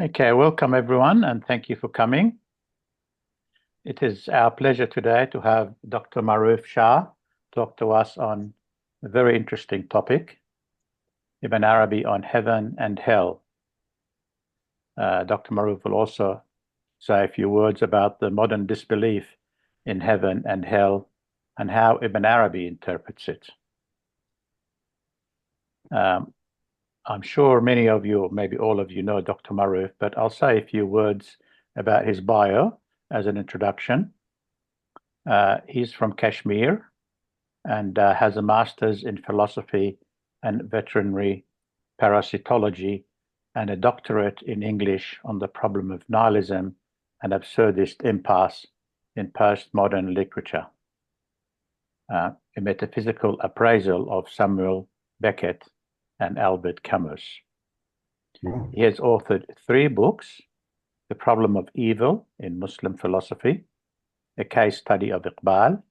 Okay, welcome everyone, and thank you for coming. It is our pleasure today to have Dr. Maroof Shah talk to us on a very interesting topic, Ibn Arabi on heaven and hell. Dr. Maroof will also say a few words about the modern disbelief in heaven and hell and how Ibn Arabi interprets it. I'm sure many of you, maybe all of you, know Dr. Maroof, but I'll say a few words about his bio as an introduction. He's from Kashmir and has a master's in philosophy and veterinary parasitology and a doctorate in English on the problem of nihilism and absurdist impasse in postmodern literature. A metaphysical appraisal of Samuel Beckett and Albert Camus. He has authored 3 books: The Problem of Evil in Muslim Philosophy, a case study of Iqbal,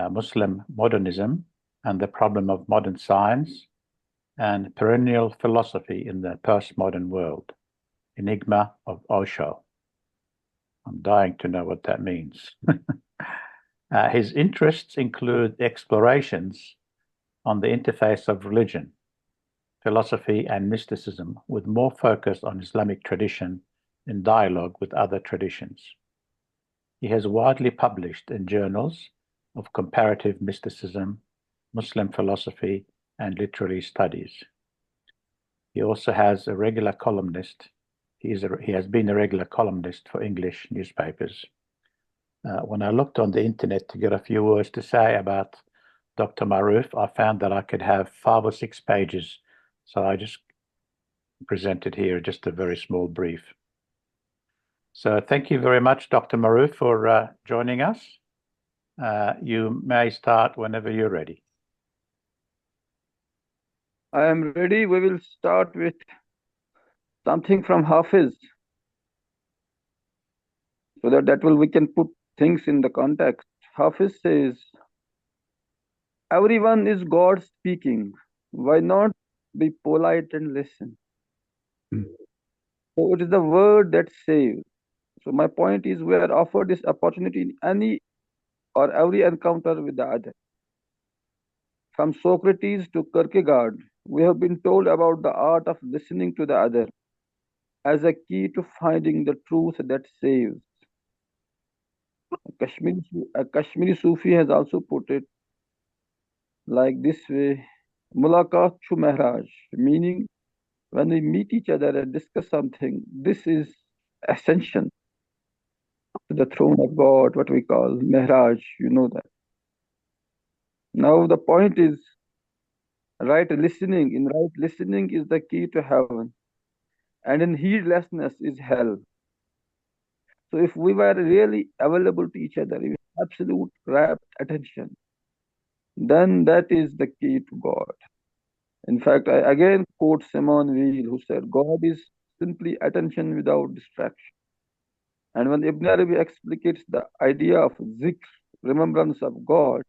Muslim modernism and the problem of modern science, and perennial philosophy in the postmodern world, Enigma of Osho. I'm dying to know what that means. His interests include explorations on the interface of religion, philosophy, and mysticism, with more focus on Islamic tradition in dialogue with other traditions. He has widely published in journals of comparative mysticism, Muslim philosophy, and literary studies. He also has a regular columnist. He has been a regular columnist for English newspapers. When I looked on the internet to get a few words to say about Dr. Maroof, I found that I could have 5 or 6 pages, so I just presented here just a very small brief. So thank you very much, Dr. Maroof, for joining us. You may start whenever you're ready. I am ready. We will start with something from Hafiz, so that we can put things in the context. Hafiz says, everyone is God speaking. Why not be polite and listen? So it is the word that saves. So my point is, we are offered this opportunity in any or every encounter with the other. From Socrates to Kierkegaard, we have been told about the art of listening to the other as a key to finding the truth that saves. A Kashmiri Sufi has also put it like this way: Mulaqat chu Maharaj, meaning when we meet each other and discuss something, this is ascension to the throne of God, what we call Maharaj, you know that. Now the point is, right listening. In right listening is the key to heaven, and in heedlessness is hell. So if we were really available to each other with absolute rapt attention, then that is the key to God. In fact, I again quote Simone Weil, who said, God is simply attention without distraction. And when Ibn Arabi explicates the idea of zikr, remembrance of God,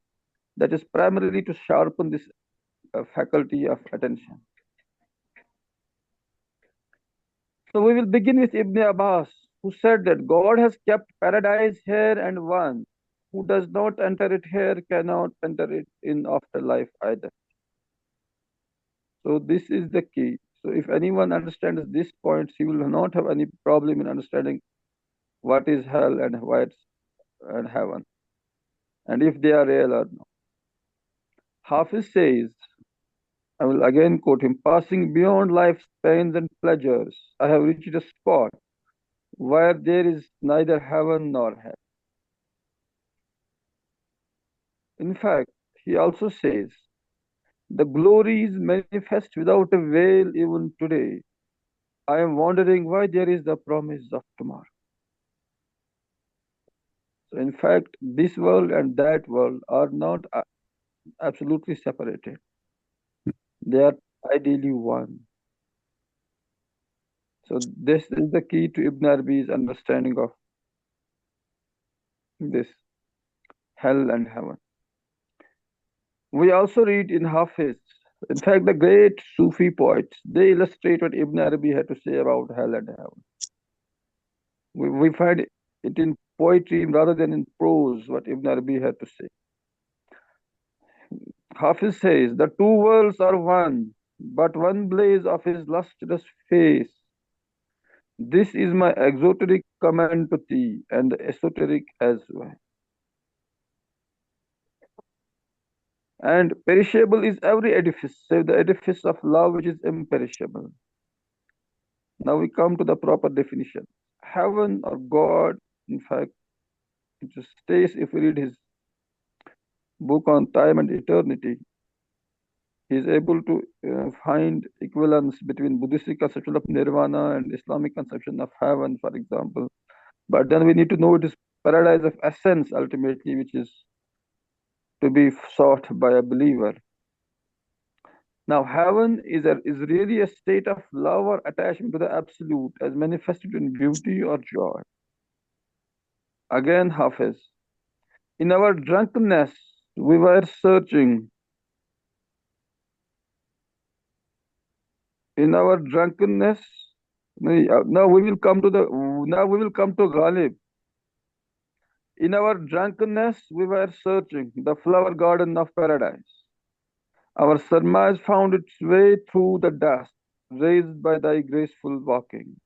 that is primarily to sharpen this faculty of attention. So we will begin with Ibn Abbas, who said that God has kept paradise here, and one who does not enter it here cannot enter it in afterlife either. So this is the key. So if anyone understands this point, he will not have any problem in understanding what is hell and and heaven, and if they are real or not. Hafiz says, I will again quote him, passing beyond life's pains and pleasures, I have reached a spot where there is neither heaven nor hell. In fact, he also says, the glory is manifest without a veil even today. I am wondering why there is the promise of tomorrow. So in fact, this world and that world are not absolutely separated. They are ideally one. So this is the key to Ibn Arabi's understanding of this hell and heaven. We also read in Hafiz In fact, the great Sufi poets, they illustrate what Ibn Arabi had to say about hell and heaven. We find it in poetry rather than in prose, what Ibn Arabi had to say. Hafiz says, the two worlds are one, but one blaze of his lustrous face. This is my exoteric comment to thee, and the esoteric as well. And perishable is every edifice, save the edifice of love which is imperishable. Now we come to the proper definition. Heaven or God, in fact, it just states if we read his book on time and eternity, he is able to find equivalence between Buddhistic conception of nirvana and Islamic conception of heaven, for example. But then we need to know it is paradise of essence ultimately, which is to be sought by a believer. Now, heaven is really a state of love or attachment to the absolute as manifested in beauty or joy. Again, Hafiz. In our drunkenness, we were searching. In our drunkenness, now we will come to Ghalib. In our drunkenness, we were searching the flower garden of paradise. Our surmise found its way through the dust, raised by thy graceful walking.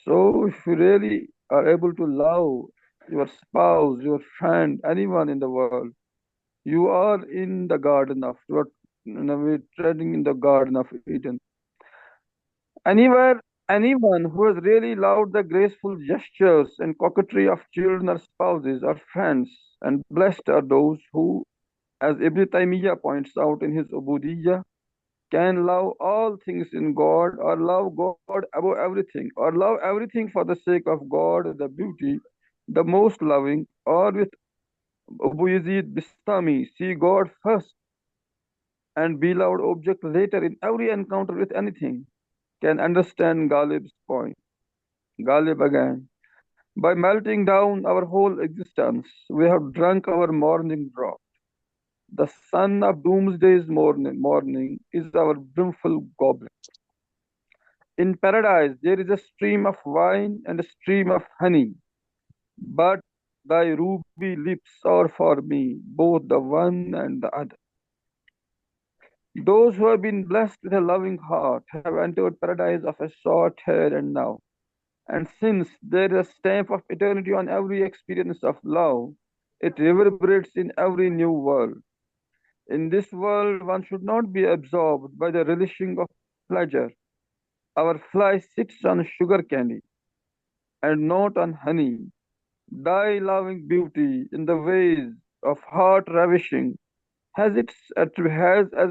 So, if you really are able to love your spouse, your friend, anyone in the world, you are in the garden of, you are treading in the garden of Eden. Anyone who has really loved the graceful gestures and coquetry of children or spouses or friends, and blessed are those who, as Ibn Taymiyyah points out in his Ubudiyya, can love all things in God, or love God above everything, or love everything for the sake of God, the beauty, the most loving, or with Abu Yazid Bistami, see God first and beloved object later in every encounter with anything, can understand Ghalib's point. Ghalib again. By melting down our whole existence, we have drunk our morning drop. The sun of doomsday's morning is our brimful goblet. In paradise, there is a stream of wine and a stream of honey, but thy ruby lips are for me, both the one and the other. Those who have been blessed with a loving heart have entered paradise of a short here and now. And since there is a stamp of eternity on every experience of love, it reverberates in every new world. In this world, one should not be absorbed by the relishing of pleasure. Our fly sits on sugar candy and not on honey. Thy loving beauty in the ways of heart ravishing has as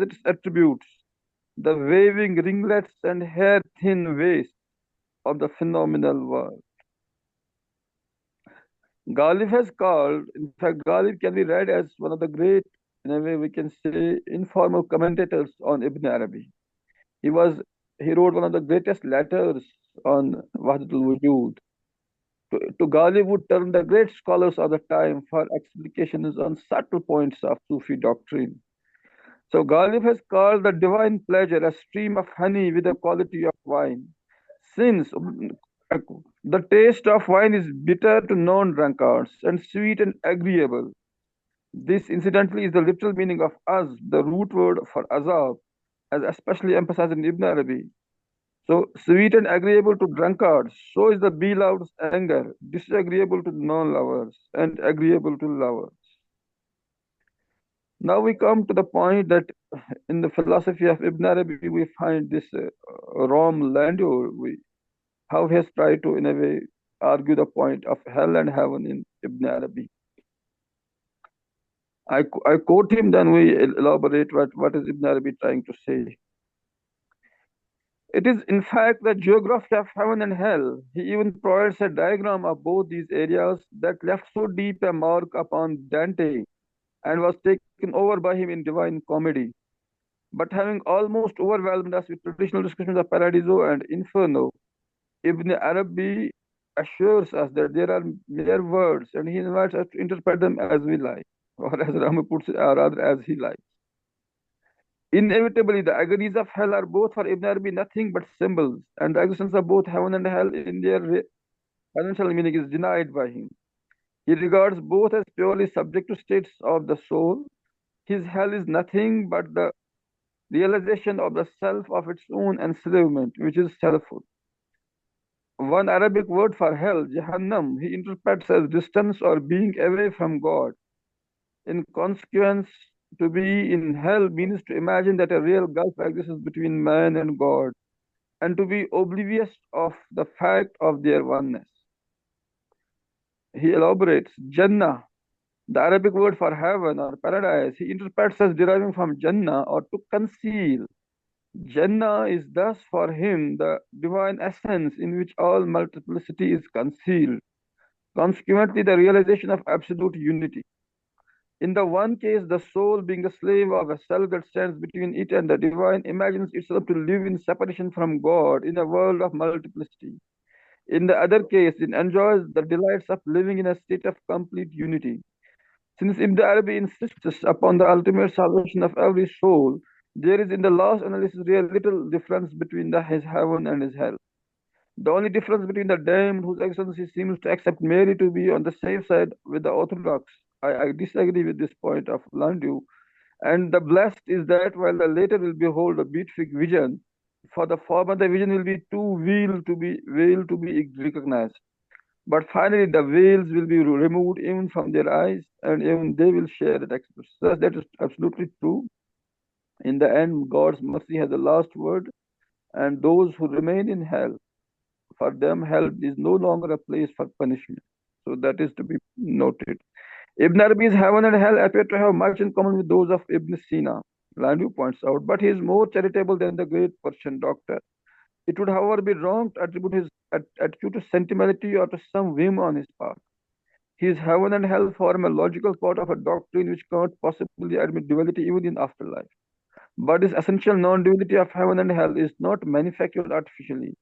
its attributes the waving ringlets and hair thin waist of the phenomenal world. Ghalib has called, in fact, Ghalib can be read as one of the great, in a way we can say, informal commentators on Ibn Arabi. He was he wrote one of the greatest letters on Wahdatul Wujud. To Ghalib would turn the great scholars of the time for explications on subtle points of Sufi doctrine. So Ghalib has called the divine pleasure a stream of honey with the quality of wine. Since the taste of wine is bitter to non-drunkards and sweet and agreeable. This, incidentally, is the literal meaning of az, the root word for azab, as especially emphasized in Ibn Arabi. So, sweet and agreeable to drunkards, so is the beloved's anger, disagreeable to non-lovers and agreeable to lovers. Now we come to the point that in the philosophy of Ibn Arabi, we find this Rom Landour, how he has tried to, in a way, argue the point of hell and heaven in Ibn Arabi. I quote him, then we elaborate what is Ibn Arabi trying to say. It is, in fact, the geography of heaven and hell. He even provides a diagram of both these areas that left so deep a mark upon Dante and was taken over by him in Divine Comedy. But having almost overwhelmed us with traditional descriptions of Paradiso and Inferno, Ibn Arabi assures us that there are mere words and he invites us to interpret them as we like, or as Rama puts it, or rather as he likes. Inevitably, the agonies of hell are both for Ibn Arabi nothing but symbols, and the existence of both heaven and hell in their financial meaning is denied by him. He regards both as purely subjective states of the soul. His hell is nothing but the realization of the self of its own enslavement, which is selfhood. One Arabic word for hell, Jahannam, he interprets as distance or being away from God. In consequence, to be in hell means to imagine that a real gulf exists between man and God, and to be oblivious of the fact of their oneness. He elaborates, Jannah, the Arabic word for heaven or paradise, he interprets as deriving from Jannah or to conceal. Jannah is thus for him the divine essence in which all multiplicity is concealed, consequently, the realization of absolute unity. In the one case, the soul, being the slave of a self that stands between it and the divine, imagines itself to live in separation from God in a world of multiplicity. In the other case, it enjoys the delights of living in a state of complete unity. Since Ibn Arabi insists upon the ultimate salvation of every soul, there is in the last analysis really little difference between his heaven and his hell. The only difference between the damned, whose existence he seems to accept merely to be on the safe side with the orthodox, I disagree with this point of Landau, and the blessed is that while the latter will behold a beatific vision, for the former the vision will be too veiled to be recognized. But finally, the veils will be removed even from their eyes, and even they will share that experience. Thus, that is absolutely true. In the end, God's mercy has the last word, and those who remain in hell, for them, hell is no longer a place for punishment. So that is to be noted. Ibn Arabi's heaven and hell appear to have much in common with those of Ibn Sina, Landau points out, but he is more charitable than the great Persian doctor. It would, however, be wrong to attribute his attitude to sentimentality or to some whim on his part. His heaven and hell form a logical part of a doctrine which cannot possibly admit duality even in afterlife. But this essential non-duality of heaven and hell is not manufactured artificially.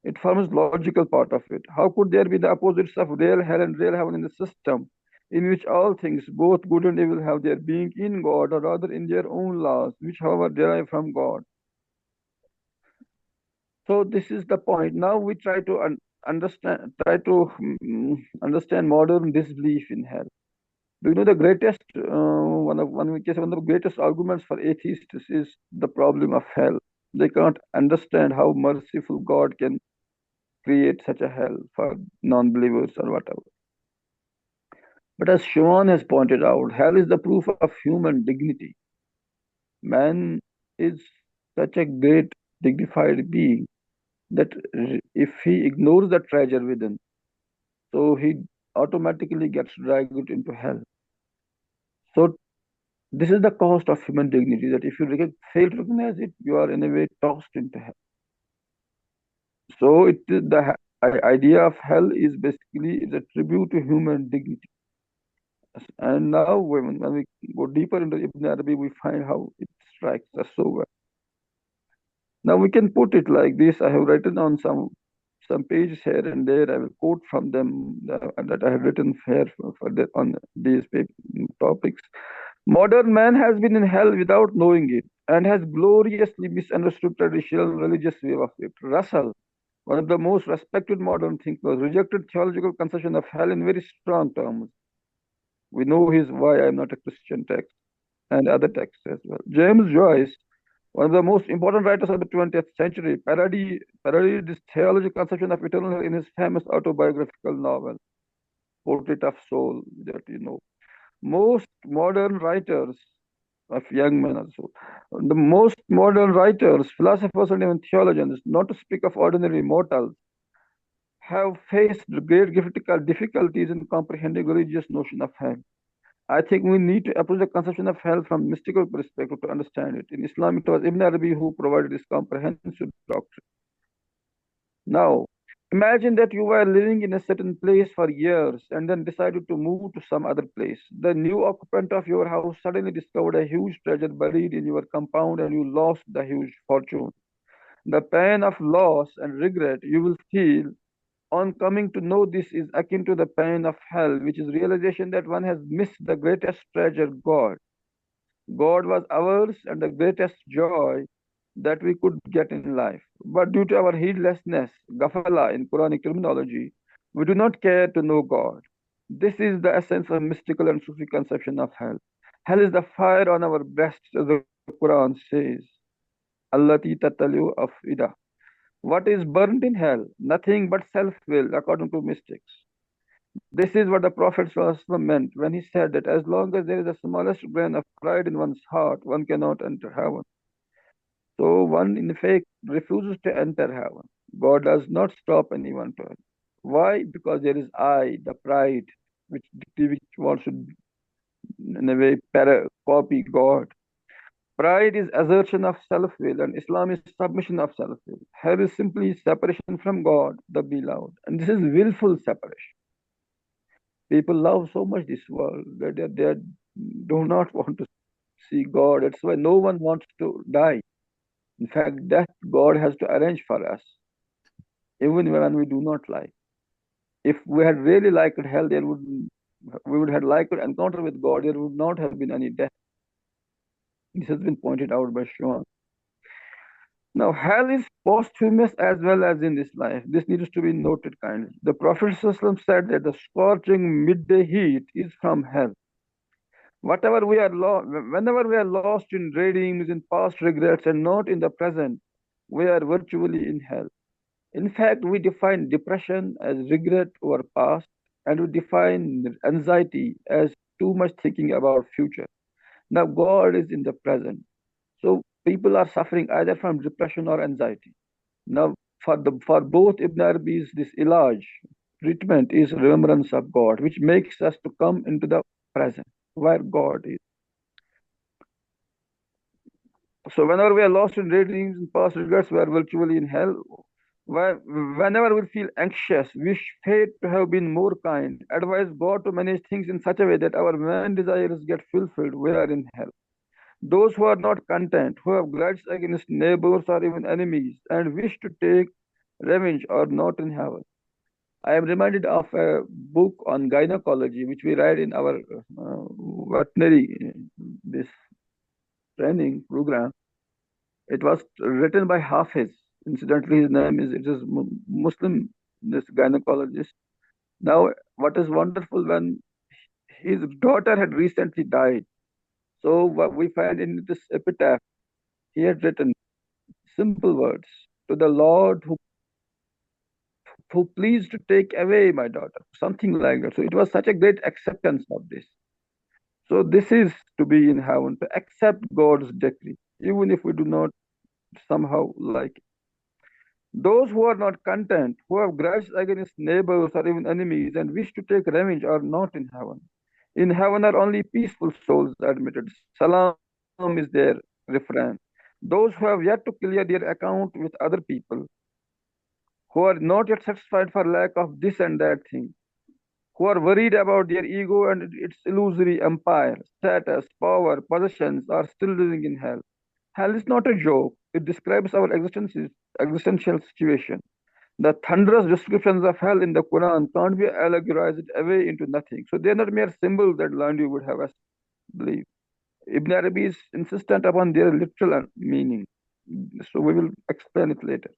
It forms logical part of it. How could there be the opposites of real hell and real heaven in the system, in which all things, both good and evil, have their being in God, or rather in their own laws, which however derive from God? So this is the point. Now we try to understand modern disbelief in hell. Do you know the greatest one of the greatest arguments for atheists is the problem of hell. They can't understand how merciful God can create such a hell for non-believers or whatever. But as Sean has pointed out, hell is the proof of human dignity. Man is such a great dignified being that if he ignores the treasure within, so he automatically gets dragged into hell. So this is the cost of human dignity, that if you fail to recognize it, you are in a way tossed into hell. So the idea of hell is basically a tribute to human dignity. And now when we go deeper into Ibn Arabi, we find how it strikes us so well. Now we can put it like this. I have written on some pages here and there. I will quote from them that I have written here on these topics. Modern man has been in hell without knowing it and has gloriously misunderstood traditional religious way of it. Russell, one of the most respected modern thinkers, rejected theological conception of hell in very strong terms. We know his Why I Am Not a Christian text and other texts as well. James Joyce, one of the most important writers of the 20th century, parodied this theological conception of eternal hell in his famous autobiographical novel, Portrait of Soul, that you know. Most modern writers of young men also, the most modern writers, philosophers, and even theologians, not to speak of ordinary mortals, have faced great difficulties in comprehending religious notion of hell. I think we need to approach the conception of hell from mystical perspective to understand it. In Islam, it was Ibn Arabi who provided this comprehensive doctrine. Now, imagine that you were living in a certain place for years and then decided to move to some other place. The new occupant of your house suddenly discovered a huge treasure buried in your compound and you lost the huge fortune. The pain of loss and regret you will feel on coming to know this is akin to the pain of hell, which is realization that one has missed the greatest treasure, God. God was ours and the greatest joy that we could get in life. But due to our heedlessness, ghafala in Quranic terminology, we do not care to know God. This is the essence of mystical and Sufi conception of hell. Hell is the fire on our breasts, as the Quran says. Allati tatalu afida. What is burnt in hell? Nothing but self-will, according to mystics. This is what the Prophet ﷺ meant when he said that as long as there is the smallest grain of pride in one's heart, one cannot enter heaven. So one, in fact, refuses to enter heaven. God does not stop anyone to it. Why? Because there is I, the pride, which wants to, in a way, copy God. Pride is assertion of self-will, and Islam is submission of self-will. Hell is simply separation from God, the beloved, and this is willful separation. People love so much this world that they do not want to see God. That's why no one wants to die. In fact, death God has to arrange for us, even when we do not like. If we had really liked hell, we would have liked encounter with God. There would not have been any death. This has been pointed out by Shah. Now, hell is posthumous as well as in this life. This needs to be noted kindly. The Prophet ﷺ said that the scorching midday heat is from hell. Whenever we are lost in dreams, in past regrets, and not in the present, we are virtually in hell. In fact, we define depression as regret over past, and we define anxiety as too much thinking about future. Now, God is in the present. So people are suffering either from depression or anxiety. Now, for both Ibn Arabi's, this ilaj, treatment is remembrance of God, which makes us to come into the present, where God is. So whenever we are lost in dreams and past regrets, we are virtually in hell. Whenever we feel anxious, wish fate to have been more kind, advise God to manage things in such a way that our main desires get fulfilled, we are in hell. Those who are not content, who have grudges against neighbors or even enemies, and wish to take revenge, are not in heaven. I am reminded of a book on gynecology, which we read in our veterinary this training program. It was written by Hafiz. Incidentally, his name is it is Muslim. This gynecologist. Now, what is wonderful when his daughter had recently died. So what we find in this epitaph, he had written simple words to the Lord who pleased to take away my daughter, something like that. So it was such a great acceptance of this. So this is to be in heaven, to accept God's decree, even if we do not somehow like it. Those who are not content, who have grudges against neighbors or even enemies and wish to take revenge are not in heaven. In heaven are only peaceful souls admitted. Salam is their refrain. Those who have yet to clear their account with other people, who are not yet satisfied for lack of this and that thing, who are worried about their ego and its illusory empire, status, power, possessions, are still living in hell. Hell is not a joke. It describes our existential situation. The thunderous descriptions of hell in the Quran can't be allegorized away into nothing. So they're not mere symbols that Landu would have us believe. Ibn Arabi is insistent upon their literal meaning. So we will explain it later.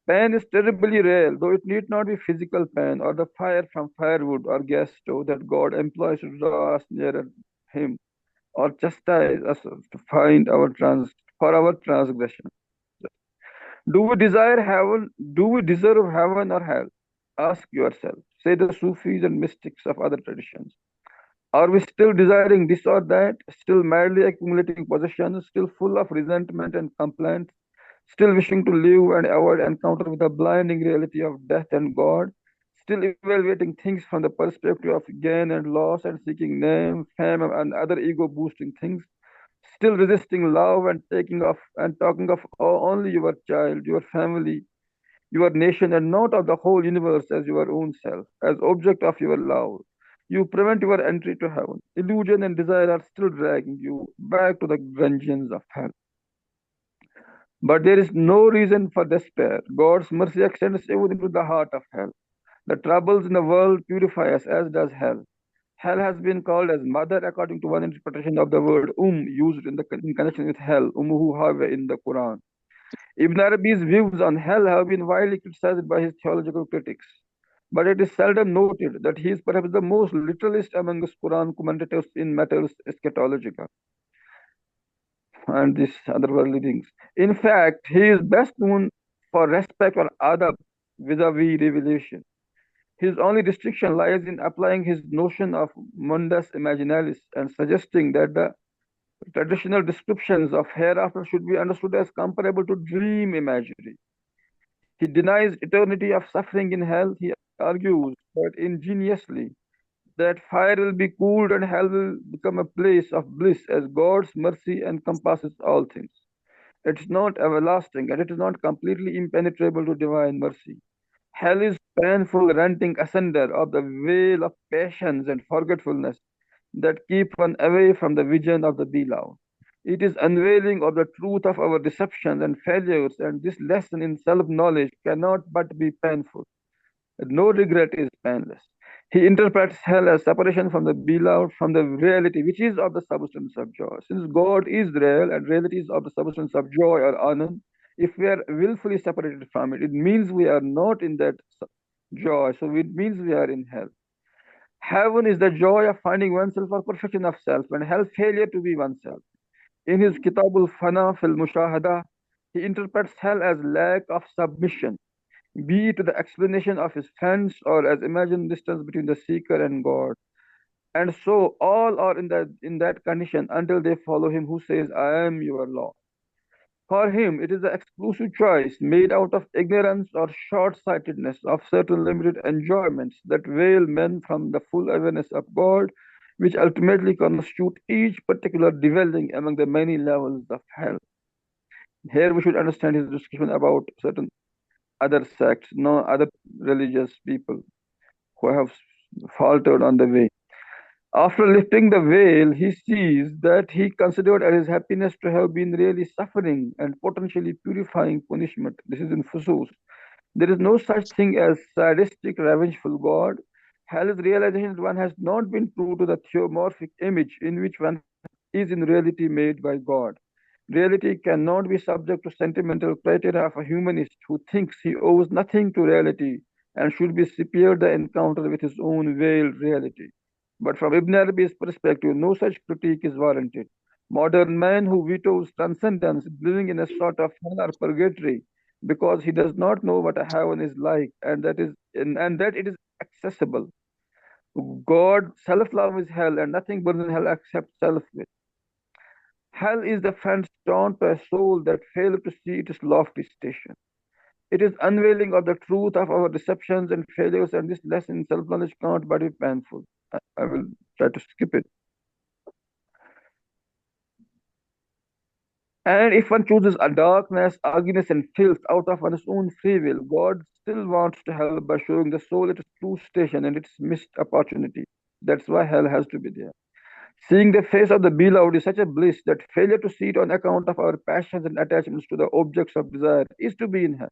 Pain is terribly real, though it need not be physical pain or the fire from firewood or gas stove that God employs to draw us nearer Him or chastise us to find for our transgression. Do we desire heaven? Do we deserve heaven or hell? Ask yourself. Say the Sufis and mystics of other traditions. Are we still desiring this or that? Still madly accumulating possessions? Still full of resentment and complaints? Still wishing to live and avoid encounter with the blinding reality of death and God? Still evaluating things from the perspective of gain and loss and seeking name, fame, and other ego boosting things? Still resisting love and taking off and talking of only your child, your family, your nation, and not of the whole universe as your own self, as object of your love. You prevent your entry to heaven. Illusion and desire are still dragging you back to the dungeons of hell. But there is no reason for despair. God's mercy extends even into the heart of hell. The troubles in the world purify us, as does hell. Hell has been called as mother according to one interpretation of the word used in connection with hell, Umuhu in the Quran. Ibn Arabi's views on hell have been widely criticized by his theological critics, but it is seldom noted that he is perhaps the most literalist among the Quran commentators in matters eschatological and these otherworldly things. In fact, he is best known for respect or adab vis-a-vis revelation. His only restriction lies in applying his notion of mundus imaginalis and suggesting that the traditional descriptions of hereafter should be understood as comparable to dream imagery. He denies eternity of suffering in hell. He argues that ingeniously that fire will be cooled and hell will become a place of bliss as God's mercy encompasses all things. It's not everlasting and it is not completely impenetrable to divine mercy. Hell is painful rending asunder of the veil of passions and forgetfulness that keep one away from the vision of the beloved. It is unveiling of the truth of our deceptions and failures, and this lesson in self-knowledge cannot but be painful. No regret is painless. He interprets hell as separation from the beloved, from the reality which is of the substance of joy. Since God is real and reality is of the substance of joy or anand, if we are willfully separated from it, it means we are not in that joy. So it means we are in hell. Heaven is the joy of finding oneself or perfection of self, and hell failure to be oneself. In his Kitabul Fana fil Mushahada, he interprets hell as lack of submission, be it to the explanation of his friends or as imagined distance between the seeker and God. And so all are in that condition until they follow him who says, I am your Lord. For him, it is the exclusive choice made out of ignorance or short sightedness of certain limited enjoyments that veil men from the full awareness of God, which ultimately constitute each particular dwelling among the many levels of hell. Here we should understand his description about certain other sects, no other religious people who have faltered on the way. After lifting the veil, he sees that he considered as his happiness to have been really suffering and potentially purifying punishment. This is in Fusus. There is no such thing as sadistic, revengeful God. Hell is realization that one has not been true to the theomorphic image in which one is in reality made by God. Reality cannot be subject to sentimental criteria of a humanist who thinks he owes nothing to reality and should be spared the encounter with his own veiled reality. But from Ibn Arabi's perspective, no such critique is warranted. Modern man who vetoes transcendence is living in a sort of hell or purgatory because he does not know what a heaven is like and that it is accessible. God, self-love is hell, and nothing burns in hell except self-will. Hell is the friend's taunt to a soul that failed to see its lofty station. It is unveiling of the truth of our deceptions and failures, and this lesson in self-knowledge can't but be painful. I will try to skip it. And if one chooses a darkness, ugliness, and filth out of one's own free will, God still wants to help by showing the soul its true station and its missed opportunity. That's why hell has to be there. Seeing the face of the beloved is such a bliss that failure to see it on account of our passions and attachments to the objects of desire is to be in hell.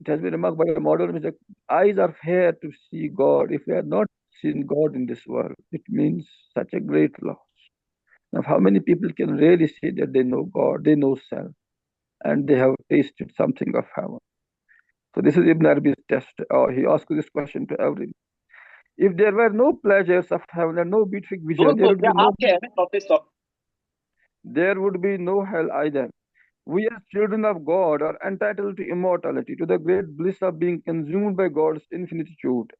It has been remarked by modernists that eyes are here to see God. If we are not seeing God in this world, it means such a great loss. Now, how many people can really say that they know God, they know self, and they have tasted something of heaven? So this is Ibn Arabi's test. He asked this question to everyone. If there were no pleasures of heaven and no beatific vision, there would be no hell either. We as children of God are entitled to immortality, to the great bliss of being consumed by God's infinitude.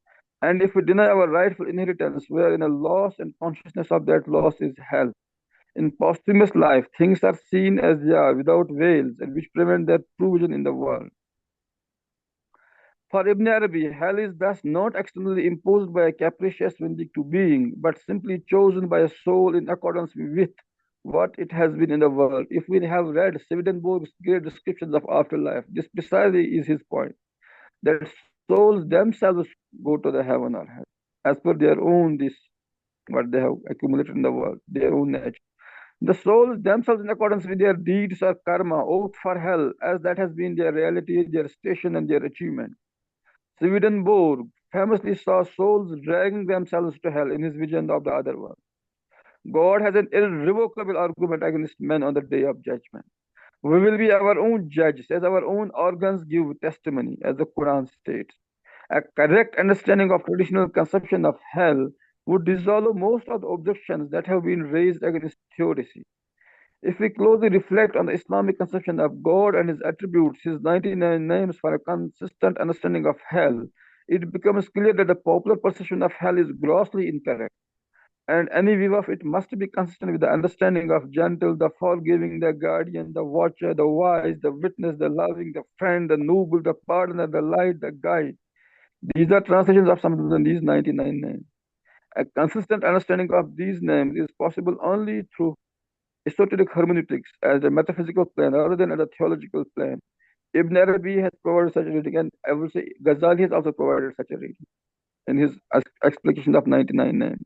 And if we deny our rightful inheritance, we are in a loss, and consciousness of that loss is hell. In posthumous life, things are seen as they are, without veils, and which prevent their true vision in the world. For Ibn Arabi, hell is thus not externally imposed by a capricious vindictive being, but simply chosen by a soul in accordance with what it has been in the world. If we have read Swedenborg's great descriptions of afterlife, this precisely is his point, that souls themselves go to the heaven or hell, as per their own what they have accumulated in the world, their own nature. The souls themselves, in accordance with their deeds or karma, opt for hell, as that has been their reality, their station, and their achievement. Swedenborg famously saw souls dragging themselves to hell in his vision of the other world. God has an irrevocable argument against men on the day of judgment. We will be our own judges, as our own organs give testimony, as the Quran states. A correct understanding of traditional conception of hell would dissolve most of the objections that have been raised against theodicy. If we closely reflect on the Islamic conception of God and his attributes, his 99 names for a consistent understanding of hell, it becomes clear that the popular perception of hell is grossly incorrect, and any view of it must be consistent with the understanding of gentle, the forgiving, the guardian, the watcher, the wise, the witness, the loving, the friend, the noble, the pardoner, the light, the guide. These are translations of some of these 99 names. A consistent understanding of these names is possible only through esoteric hermeneutics as a metaphysical plane rather than as a theological plane. Ibn Arabi has provided such a reading, and I would say Ghazali has also provided such a reading in his explication of 99 names.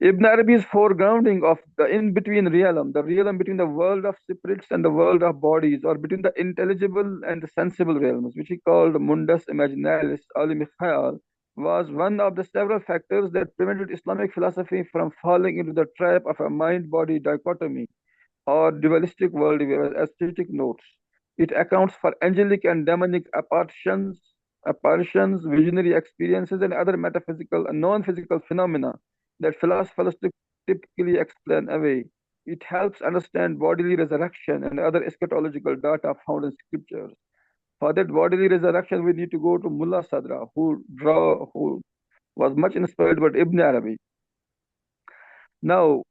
Ibn Arabi's foregrounding of the in-between realm, the realm between the world of spirits and the world of bodies, or between the intelligible and the sensible realms, which he called mundus imaginalis, alim khayal, was one of the several factors that prevented Islamic philosophy from falling into the trap of a mind-body dichotomy or dualistic worldview, as Critic notes. It accounts for angelic and demonic apparitions, visionary experiences, and other metaphysical and non-physical phenomena that philosophers typically explain away. It helps understand bodily resurrection and other eschatological data found in scriptures. For that bodily resurrection, we need to go to Mullah Sadra, who was much inspired by Ibn Arabi. Now,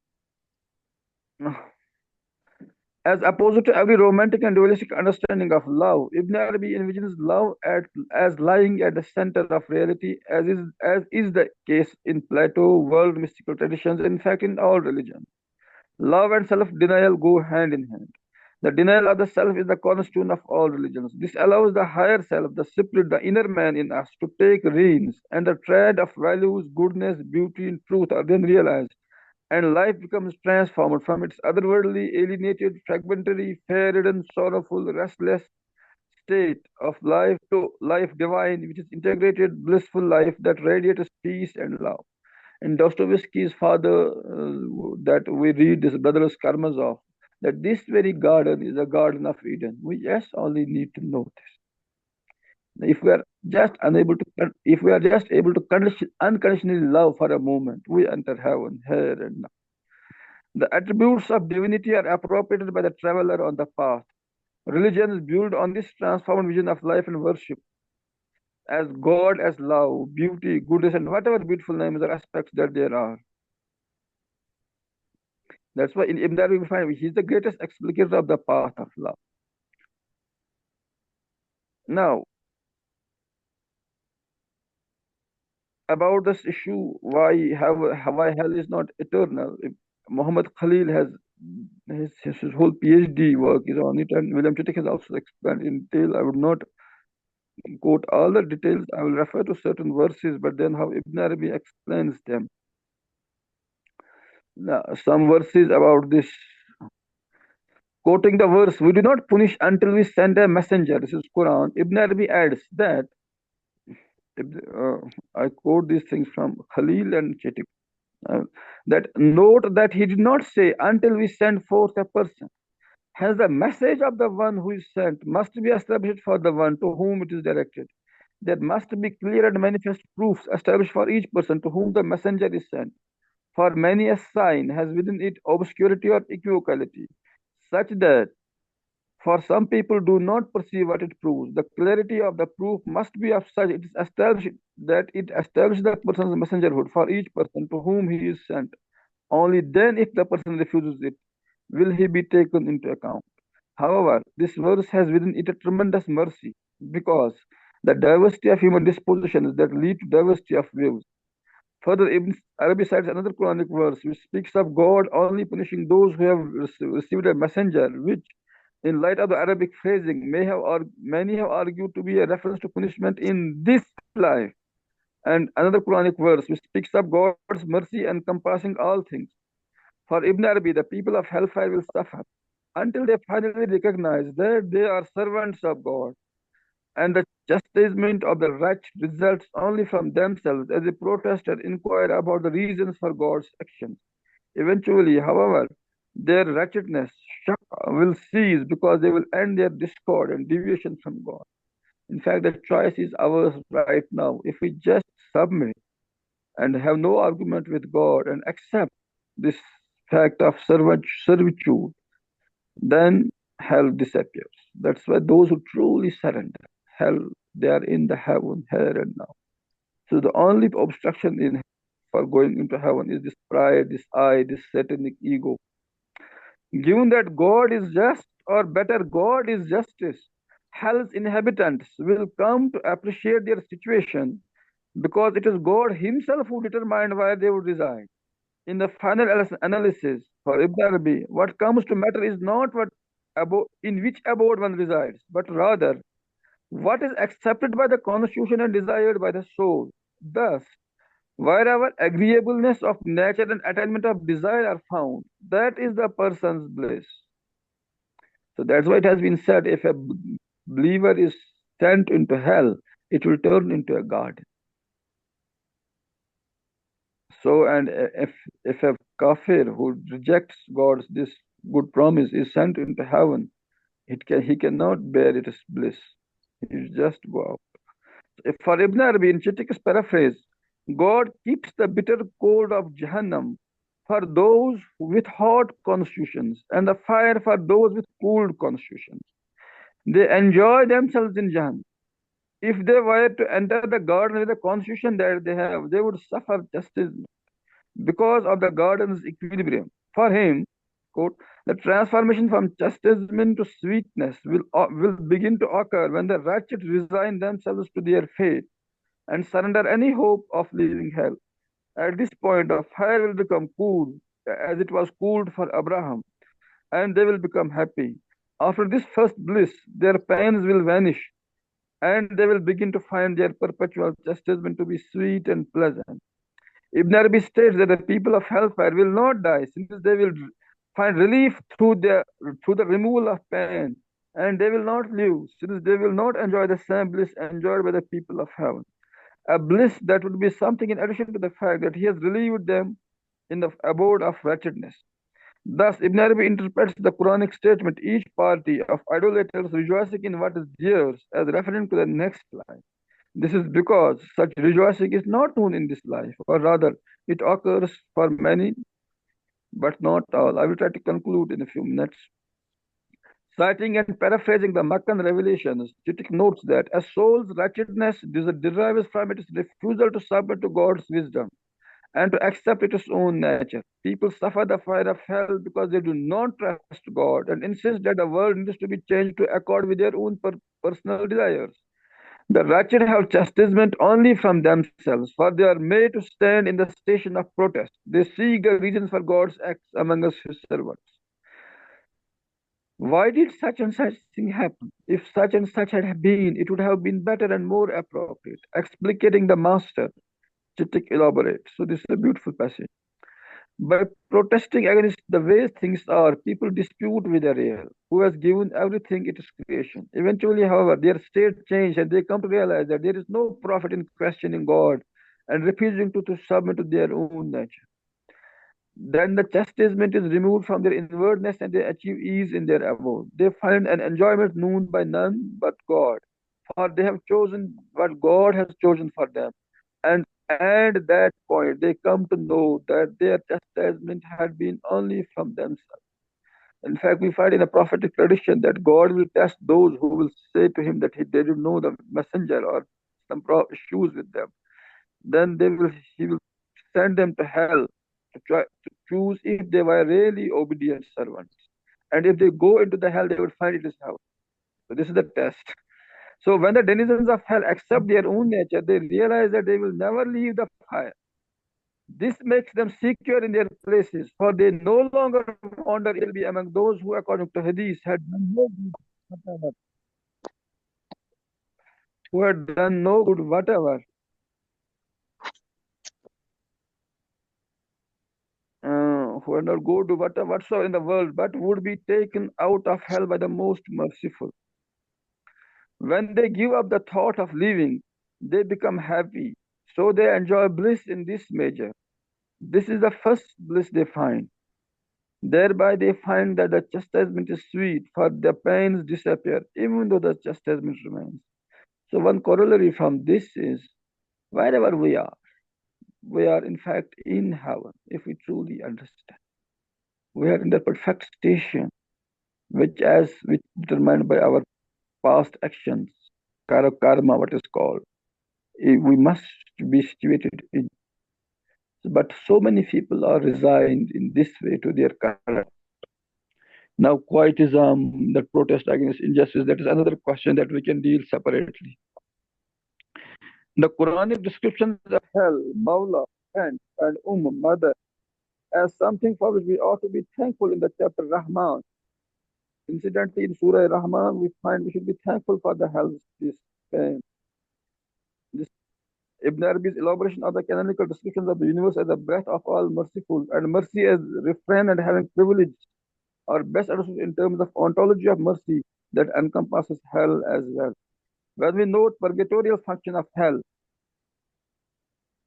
as opposed to every romantic and dualistic understanding of love, Ibn Arabi envisions love as lying at the center of reality, as is the case in Plato, world mystical traditions, in fact, in all religions. Love and self-denial go hand in hand. The denial of the self is the cornerstone of all religions. This allows the higher self, the spirit, the inner man in us, to take reins, and the tread of values, goodness, beauty, and truth are then realized, and life becomes transformed from its otherworldly, alienated, fragmentary, fear-ridden, sorrowful, restless state of life to life divine, which is integrated, blissful life that radiates peace and love. In Dostoevsky's father, that we read this Brothers Karamazov, that this very garden is a garden of Eden. We just only need to know this. If we are just able to unconditionally love for a moment, we enter heaven here and now. The attributes of divinity are appropriated by the traveler on the path. Religion is built on this transformed vision of life and worship as God, as love, beauty, goodness, and whatever beautiful names or aspects that there are. That's why in Ibn Arabi we find he's the greatest explicator of the path of love. Now, about this issue, why hell is not eternal. Muhammad Khalil has his whole PhD work is on it, and William Chittick has also explained in detail. I would not quote all the details. I will refer to certain verses, but then how Ibn Arabi explains them. Now, some verses about this. Quoting the verse, we do not punish until we send a messenger. This is Quran. Ibn Arabi adds that, I quote these things from Khalil and Chetik, that note that he did not say until we send forth a person. Hence, the message of the one who is sent must be established for the one to whom it is directed. There must be clear and manifest proofs established for each person to whom the messenger is sent. For many a sign has within it obscurity or equivocality, such that for some people do not perceive what it proves. The clarity of the proof must be of such it is established that it establishes the person's messengerhood for each person to whom he is sent. Only then, if the person refuses it, will he be taken into account. However, this verse has within it a tremendous mercy, because the diversity of human dispositions that lead to diversity of views. Further, Ibn Arabi cites another Quranic verse which speaks of God only punishing those who have received a messenger, which, in light of the Arabic phrasing, many have argued to be a reference to punishment in this life. And another Quranic verse which speaks of God's mercy encompassing all things. For Ibn Arabi, the people of hellfire will suffer until they finally recognize that they are servants of God. and the chastisement of the wretched results only from themselves as they protest and inquire about the reasons for God's actions. Eventually, however, their wretchedness Shah, will cease because they will end their discord and deviation from God. In fact, the choice is ours right now. If we just submit and have no argument with God and accept this fact of servitude, then hell disappears. That's why those who truly surrender, hell, they are in the heaven here and now. So the only obstruction in for going into heaven is this pride, this I, this satanic ego. Given that God is just, or better, God is justice, hell's inhabitants will come to appreciate their situation because it is God Himself who determined where they would reside. In the final analysis for Ibn Arabi, what comes to matter is not in which abode one resides, but rather what is accepted by the constitution and desired by the soul. Thus, wherever agreeableness of nature and attainment of desire are found, that is the person's bliss. So that's why it has been said if a believer is sent into hell, it will turn into a garden. So, and if a kafir who rejects God's this good promise is sent into heaven, he cannot bear its bliss. He just go out. If for Ibn Arabi, in Chitik's paraphrase, God keeps the bitter cold of Jahannam for those with hot constitutions and the fire for those with cooled constitutions. They enjoy themselves in Jahannam. If they were to enter the garden with the constitution that they have, they would suffer justice because of the garden's equilibrium. For him, quote, the transformation from chastisement to sweetness will begin to occur when the wretched resign themselves to their fate and surrender any hope of leaving hell. At this point, the fire will become cool, as it was cooled for Abraham, and they will become happy. After this first bliss, their pains will vanish, and they will begin to find their perpetual chastisement to be sweet and pleasant. Ibn Arabi states that the people of hellfire will not die, since they will find relief through the removal of pain, and they will not live, since they will not enjoy the same bliss enjoyed by the people of heaven. A bliss that would be something in addition to the fact that he has relieved them in the abode of wretchedness. Thus, Ibn Arabi interprets the Quranic statement, each party of idolaters rejoicing in what is theirs, as referring to the next life. This is because such rejoicing is not known in this life, or rather, it occurs for many, but not all. I will try to conclude in a few minutes. Citing and paraphrasing the Meccan revelations, Chitik notes that a soul's wretchedness derives from its refusal to submit to God's wisdom and to accept its own nature. People suffer the fire of hell because they do not trust God and insist that the world needs to be changed to accord with their own personal desires. The wretched have chastisement only from themselves, for they are made to stand in the station of protest. They seek the reasons for God's acts among us, His servants. Why did such and such thing happen? If such and such had been, it would have been better and more appropriate. Explicating the master, Chitik elaborates. So this is a beautiful passage. By protesting against the way things are, people dispute with the real, who has given everything its creation. Eventually, however, their state changes and they come to realize that there is no profit in questioning God and refusing to submit to their own nature. Then the chastisement is removed from their inwardness and they achieve ease in their abode. They find an enjoyment known by none but God, for they have chosen what God has chosen for them. And at that point, they come to know that their chastisement had been only from themselves. In fact, we find in a prophetic tradition that God will test those who will say to him that they didn't know the messenger or some issues with them. Then he will send them to hell to try to choose if they were really obedient servants. And if they go into the hell, they would find it is hell. So this is the test. So when the denizens of hell accept their own nature, they realize that they will never leave the fire. This makes them secure in their places, for they no longer wonder it will be among those who, according to Hadith, had done no good whatever. Who had done no good whatever. Who had not go to whatsoever in the world, but would be taken out of hell by the most merciful. When they give up the thought of living, they become happy. So they enjoy bliss in this measure. This is the first bliss they find. Thereby they find that the chastisement is sweet, for the pains disappear, even though the chastisement remains. So one corollary from this is wherever we are in fact in heaven, if we truly understand. We are in the perfect station, which determined by our past actions, karma, what is called. We must be situated in. But so many people are resigned in this way to their current. Now, quietism, that protest against injustice, that is another question that we can deal separately. The Quranic descriptions of hell, Mawla, and mother, as something for which we ought to be thankful in the chapter Rahman. Incidentally, in Surah Rahman, we find we should be thankful for the hell, this pain. This Ibn Arabi's elaboration of the canonical descriptions of the universe as the breath of all merciful, and mercy as refrain and having privilege, are best understood in terms of ontology of mercy that encompasses hell as well. When we note purgatorial function of hell,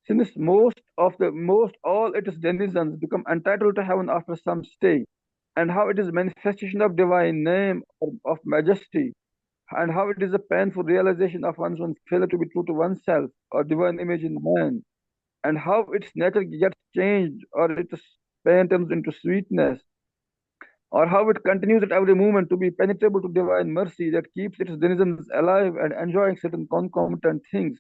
since most all its denizens become entitled to heaven after some stay, and how it is manifestation of divine name of majesty, and how it is a painful realization of one's own failure to be true to oneself or divine image in man, and how its nature gets changed or its pain turns into sweetness, or how it continues at every moment to be penetrable to divine mercy that keeps its denizens alive and enjoying certain concomitant things,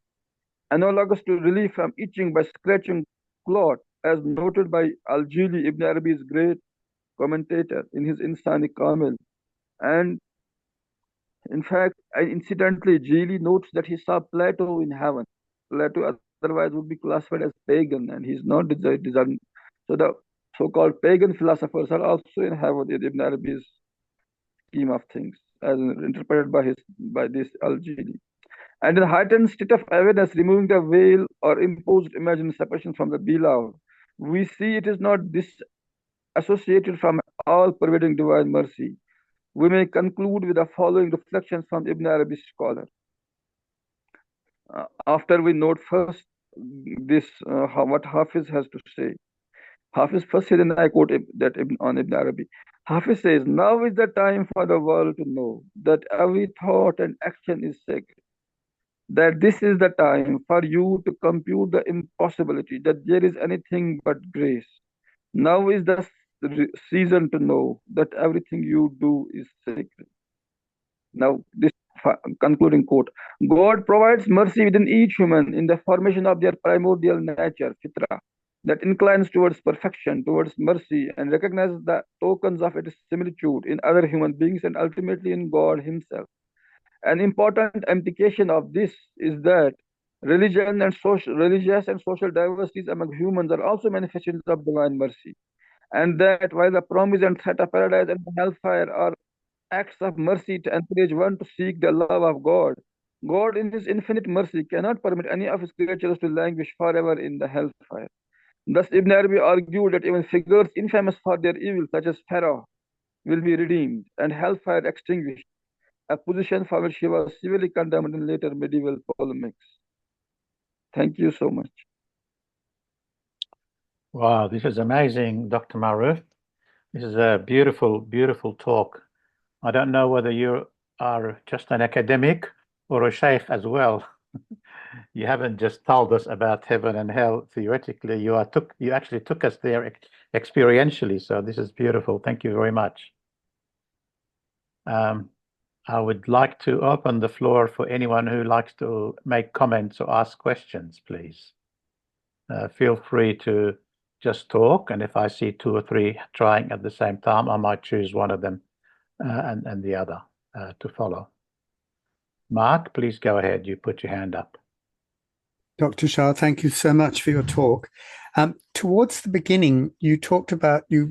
analogous to relief from itching by scratching cloth, as noted by Al-Jili, Ibn Arabi's great commentator, in his Insani Kamil. And in fact, incidentally, Jili notes that he saw Plato in heaven. Plato otherwise would be classified as pagan, and he's not designed. So the so-called pagan philosophers are also in heaven in Ibn Arabi's scheme of things, as interpreted by this Al-Jili. And in a heightened state of awareness, removing the veil or imposed imagined separation from the beloved, we see it is not disassociated from all pervading divine mercy. We may conclude with the following reflections from Ibn Arabi's scholar. After we note first what Hafiz has to say. Hafiz first said, and I quote on Ibn Arabi. Hafiz says, now is the time for the world to know that every thought and action is sacred. That this is the time for you to compute the impossibility, that there is anything but grace. Now is the season to know that everything you do is sacred. Now, this concluding quote, God provides mercy within each human in the formation of their primordial nature, fitra, that inclines towards perfection, towards mercy, and recognizes the tokens of its similitude in other human beings and ultimately in God Himself. An important implication of this is that religious and social diversities among humans are also manifestations of divine mercy, and that while the promise and threat of paradise and hellfire are acts of mercy to encourage one to seek the love of God, God in His infinite mercy cannot permit any of His creatures to languish forever in the hellfire. Thus, Ibn Arabi argued that even figures infamous for their evil, such as Pharaoh, will be redeemed and hellfire extinguished, a position for which he was severely condemned in later medieval polemics. Thank you so much. Wow, this is amazing, Dr. Maroof. This is a beautiful, beautiful talk. I don't know whether you are just an academic or a sheikh as well. You haven't just told us about heaven and hell theoretically. You actually took us there experientially. So this is beautiful. Thank you very much. I would like to open the floor for anyone who likes to make comments or ask questions, please. Feel free to just talk, and if I see two or three trying at the same time, I might choose one of them and the other to follow. Mark, please go ahead. You put your hand up. Dr. Shah, thank you so much for your talk. Towards the beginning, you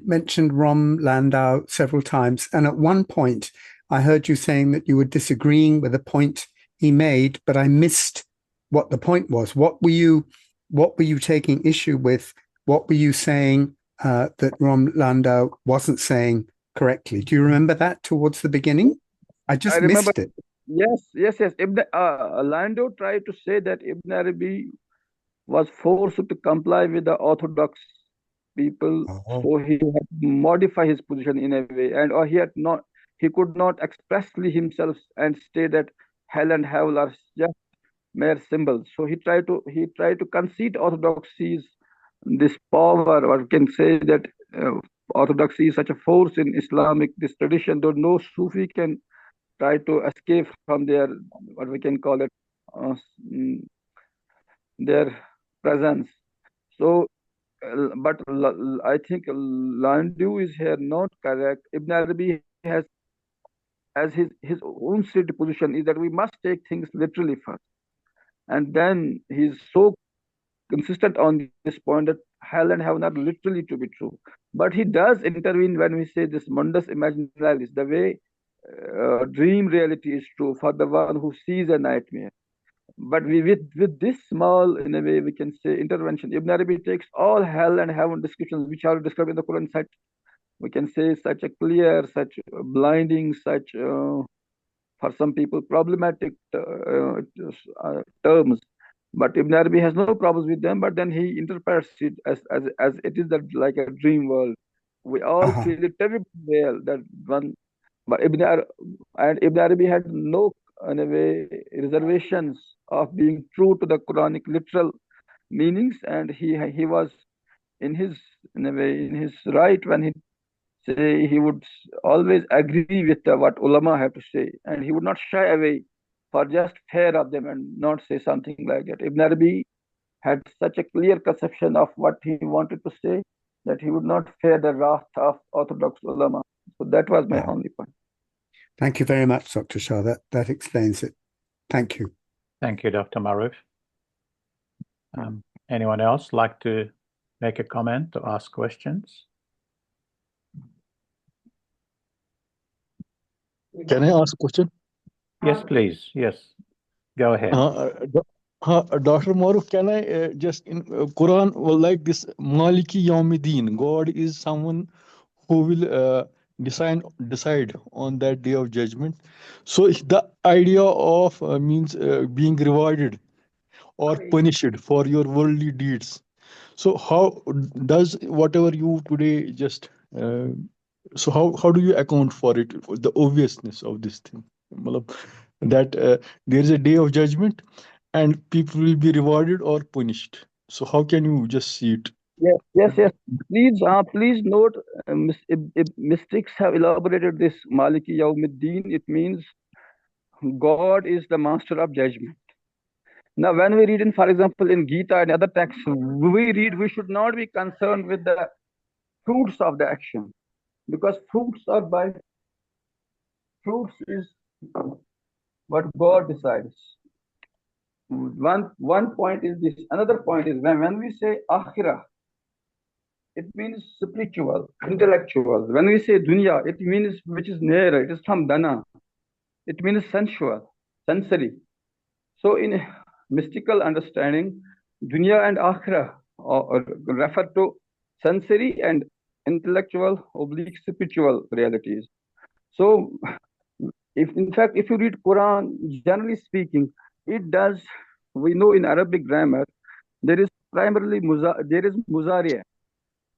mentioned Rom Landau several times, and at one point, I heard you saying that you were disagreeing with a point he made, but I missed what the point was. What were you taking issue with? What were you saying that Rom Landau wasn't saying correctly? Do you remember that towards the beginning? I missed it. yes. Lando tried to say that Ibn Arabi was forced to comply with the orthodox people, Oh, so he had to modify his position in a way, and or he could not expressly himself and say that hell and heaven are just mere symbols. So he tried to concede orthodoxies this power, or can say that uh, orthodoxy is such a force in Islamic this tradition, though no Sufi can try to escape from their, what we can call it, uh, mm, their presence. So, but I think Landu is here not correct. Ibn Arabi has, as his own stated position is that we must take things literally first, and then he's so consistent on this point that hell and heaven are literally to be true. But he does intervene when we say this mundus imaginalis, the way dream reality is true for the one who sees a nightmare. But with this small, in a way, we can say intervention, Ibn Arabi takes all hell and heaven descriptions which are described in the Quran, such we can say such a clear, such blinding, such for some people problematic terms. But Ibn Arabi has no problems with them. But then he interprets it as it is that like a dream world. We all uh-huh. feel it terribly well that one. But Ibn Arabi had no, in a way, reservations of being true to the Quranic literal meanings, and he was in his, in a way, in his right when he say he would always agree with what ulama have to say, and he would not shy away for just fear of them and not say something like that. Ibn Arabi had such a clear conception of what he wanted to say that he would not fear the wrath of orthodox ulama. So that was my Yeah. only point. Thank you very much, Dr. Shah. That explains it. Thank you. Thank you, Dr. Maroof. Anyone else like to make a comment or ask questions? Can I ask a question? Yes, please. Yes, go ahead. Dr. Maruf, can I just in Quran, well, like this Maliki Yawmiddin, God is someone who will decide on that day of judgment. So the idea of means being rewarded or punished for your worldly deeds. So how does whatever you today just so how do you account for it, for the obviousness of this thing? Matlab, that there is a day of judgment and people will be rewarded or punished. So how can you just see it? Yes. Please note, if mystics have elaborated this Maliki Yawmiddin, it means God is the master of judgment. Now, when we read in, for example, in Gita and other texts, we read we should not be concerned with the fruits of the action, because fruits is what God decides. One point is this. Another point is when we say akhirah, it means spiritual, intellectual. When we say dunya, it means which is near, it is from dana. It means sensual, sensory. So in mystical understanding, dunya and akhirah refer to sensory and intellectual oblique spiritual realities. So if in fact if you read Quran, generally speaking, it does, we know in Arabic grammar there is primarily there is muzariya,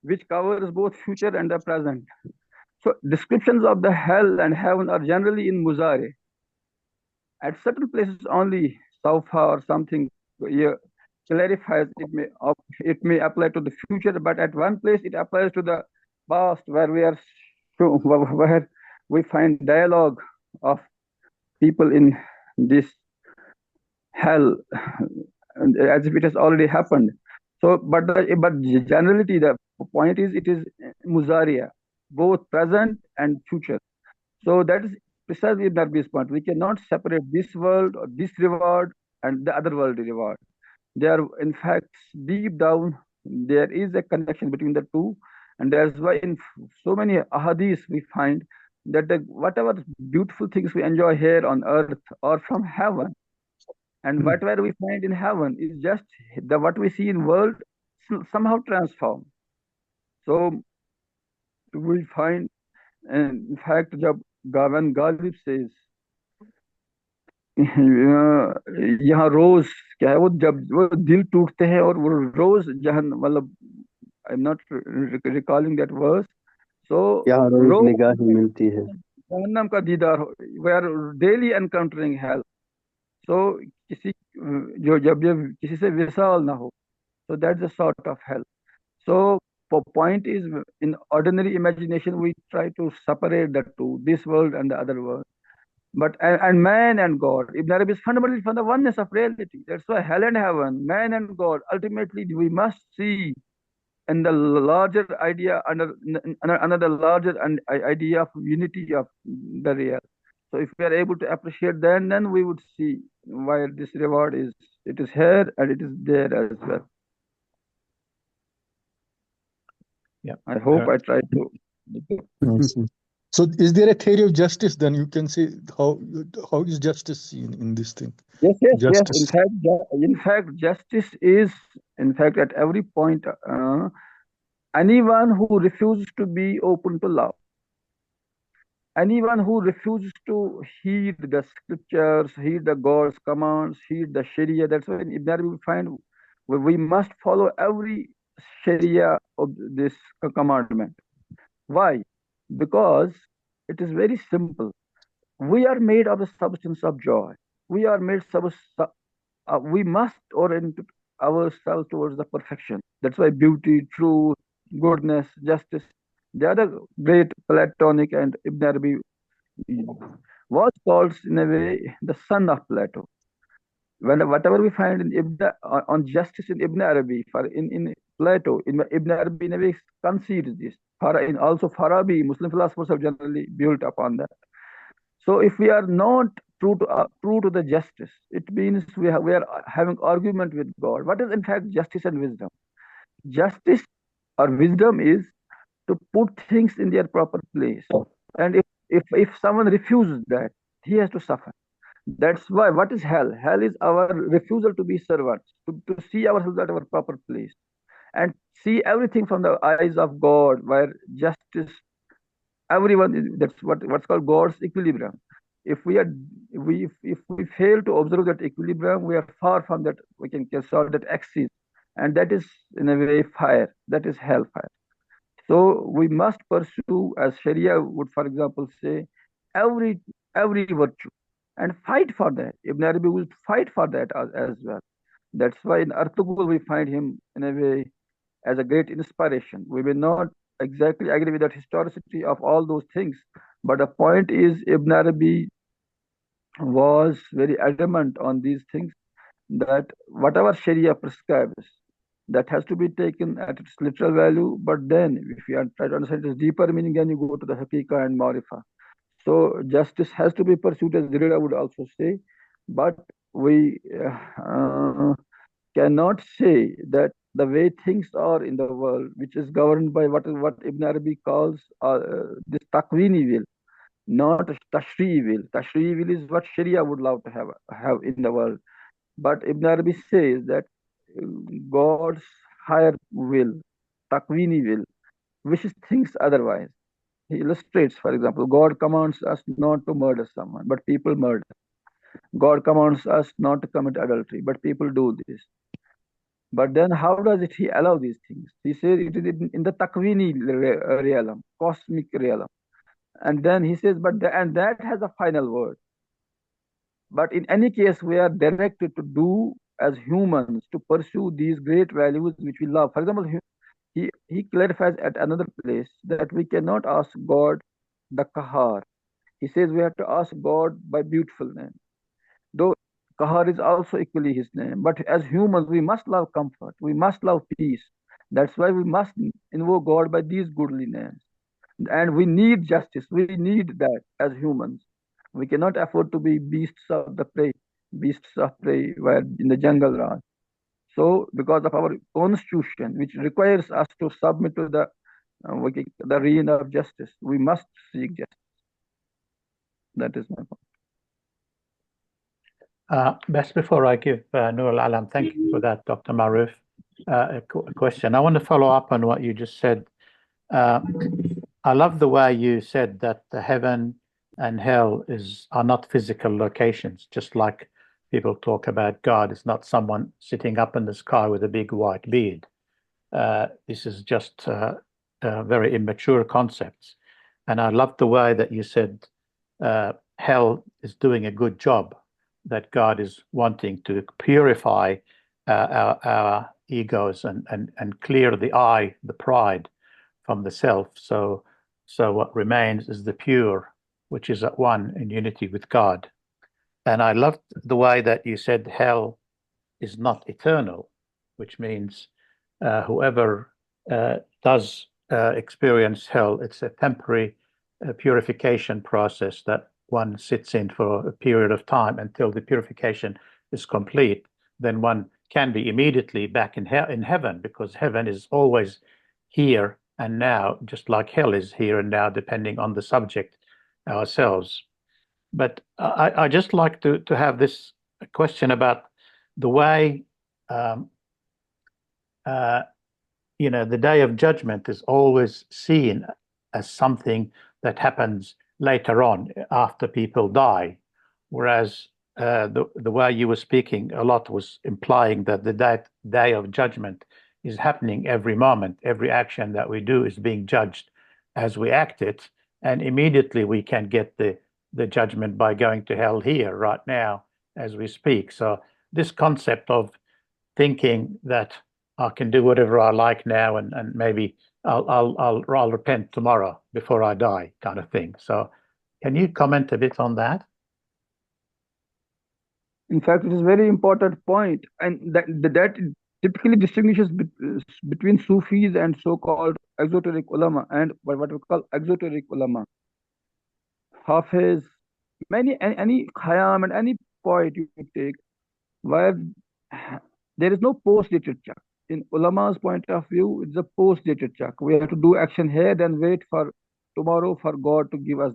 which covers both future and the present. So descriptions of the hell and heaven are generally in muzari. At certain places only Saufa or something clarifies it may apply to the future, but at one place it applies to the past, where where we find dialogue of people in this hell as if it has already happened. So, but generality, the point is it is muzaria, both present and future. So that is precisely Darby's point. We cannot separate this world or this reward and the other world reward. They are, in fact, deep down, there is a connection between the two. And that's why in so many ahadiths we find that whatever beautiful things we enjoy here on earth or from heaven, and whatever we find in heaven is just what we see in world somehow transformed. So we find, in fact, when Ghalib says यहाँ रोज क्या है, वो जब वो दिल टूटते हैं और वो रोज जहन मतलब I am not recalling that verse, so यहाँ रोज रोज निगाहें मिलती है। जहन्नम का दीदार हो, we are daily encountering hell. So किसी जो जब जब किसी से विशाल ना हो, so that's the sort of hell. So point is, in ordinary imagination we try to separate the two, this world and the other world. But and man and God, Ibn Arabi is fundamentally from the oneness of reality. That's why hell and heaven, man and God, ultimately we must see in the larger idea, under another larger idea of unity of the real. So if we are able to appreciate then we would see why this reward is, it is here and it is there as well. Yeah. I hope I tried to. Yes, yes. So is there a theory of justice then? You can say how is justice seen in this thing? Yes. Justice. In fact, justice is, in fact, at every point, anyone who refuses to be open to love, anyone who refuses to heed the scriptures, heed the God's commands, heed the Sharia. That's why in Ibn Arabi we find we must follow every Sharia of this commandment. Why? Because it is very simple. We are made of the substance of joy. We are made we must orient ourselves towards the perfection. That's why beauty, truth, goodness, justice, the other great Platonic and Ibn Arabi was called in a way the son of Plato. When whatever we find in on justice in Ibn Arabi, in Plato, in Ibn Arabi in a way concedes this. In also Farabi, Muslim philosophers have generally built upon that. So if we are not true to the justice, it means we are having argument with God. What is in fact justice and wisdom? Justice or wisdom is to put things in their proper place. And if someone refuses that, he has to suffer. That's why what is hell? Hell is our refusal to be servants, to see ourselves at our proper place, and see everything from the eyes of God, where justice, everyone that's what's called God's equilibrium. If we fail to observe that equilibrium, we are far from that. We can solve that axis, and that is in a way fire. That is hellfire. So we must pursue, as Sharia would, for example, say, every virtue, and fight for that. Ibn Arabi will fight for that as well. That's why in Artughul we find him in a way as a great inspiration. We may not exactly agree with that historicity of all those things, but the point is Ibn Arabi was very adamant on these things, that whatever Sharia prescribes, that has to be taken at its literal value. But then, if you are trying to understand its deeper meaning, then you go to the Hakika and Marifa. So justice has to be pursued, as Derrida would also say, but we cannot say that the way things are in the world, which is governed by what Ibn Arabi calls this Takwini will, not Tashri'i will. Tashri'i will is what Sharia would love to have in the world. But Ibn Arabi says that God's higher will, Takwini will, wishes things otherwise. He illustrates, for example, God commands us not to murder someone, but people murder. God commands us not to commit adultery, but people do this. But then how does he allow these things? He says it is in the Takwini realm, cosmic realm. And then he says, and that has a final word. But in any case, we are directed to do as humans, to pursue these great values which we love. For example, he clarifies at another place that we cannot ask God the Kahar. He says we have to ask God by beautiful name. Though Kahar is also equally his name. But as humans, we must love comfort. We must love peace. That's why we must invoke God by these goodly names. And we need justice. We need that as humans. We cannot afford to be beasts of prey where in the jungle run. So, because of our constitution, which requires us to submit to the reign of justice, we must seek justice. That is my point. Best before I give Nur al-Alam, thank you for that, Dr. Maroof. A question. I want to follow up on what you just said. I love the way you said that the heaven and hell are not physical locations, just like people talk about God. It's not someone sitting up in the sky with a big white beard. This is just very immature concepts. And I love the way that you said hell is doing a good job, that God is wanting to purify our egos and clear the pride from the self. So what remains is the pure, which is at one in unity with God. And I loved the way that you said hell is not eternal, which means whoever does experience hell, it's a temporary purification process that one sits in for a period of time until the purification is complete. Then one can be immediately back in heaven, because heaven is always here and now, just like hell is here and now, depending on the subject ourselves. But I just like to have this question about the way the day of judgment is always seen as something that happens later on after people die, whereas the way you were speaking a lot was implying that the day of judgment is happening every moment. Every action that we do is being judged as we act it, and immediately we can get the judgment by going to hell here right now as we speak. So this concept of thinking that I can do whatever I like now, and maybe I'll repent tomorrow before I die, kind of thing. So, can you comment a bit on that? In fact, it is a very important point, and that typically distinguishes between Sufis and so-called exoteric ulama, and what we call exoteric ulama. Hafiz, any Khayyam and any poet you take, where there is no post-dated chak. In ulama's point of view, it's a post-dated chak. We have to do action here, then wait for tomorrow for God to give us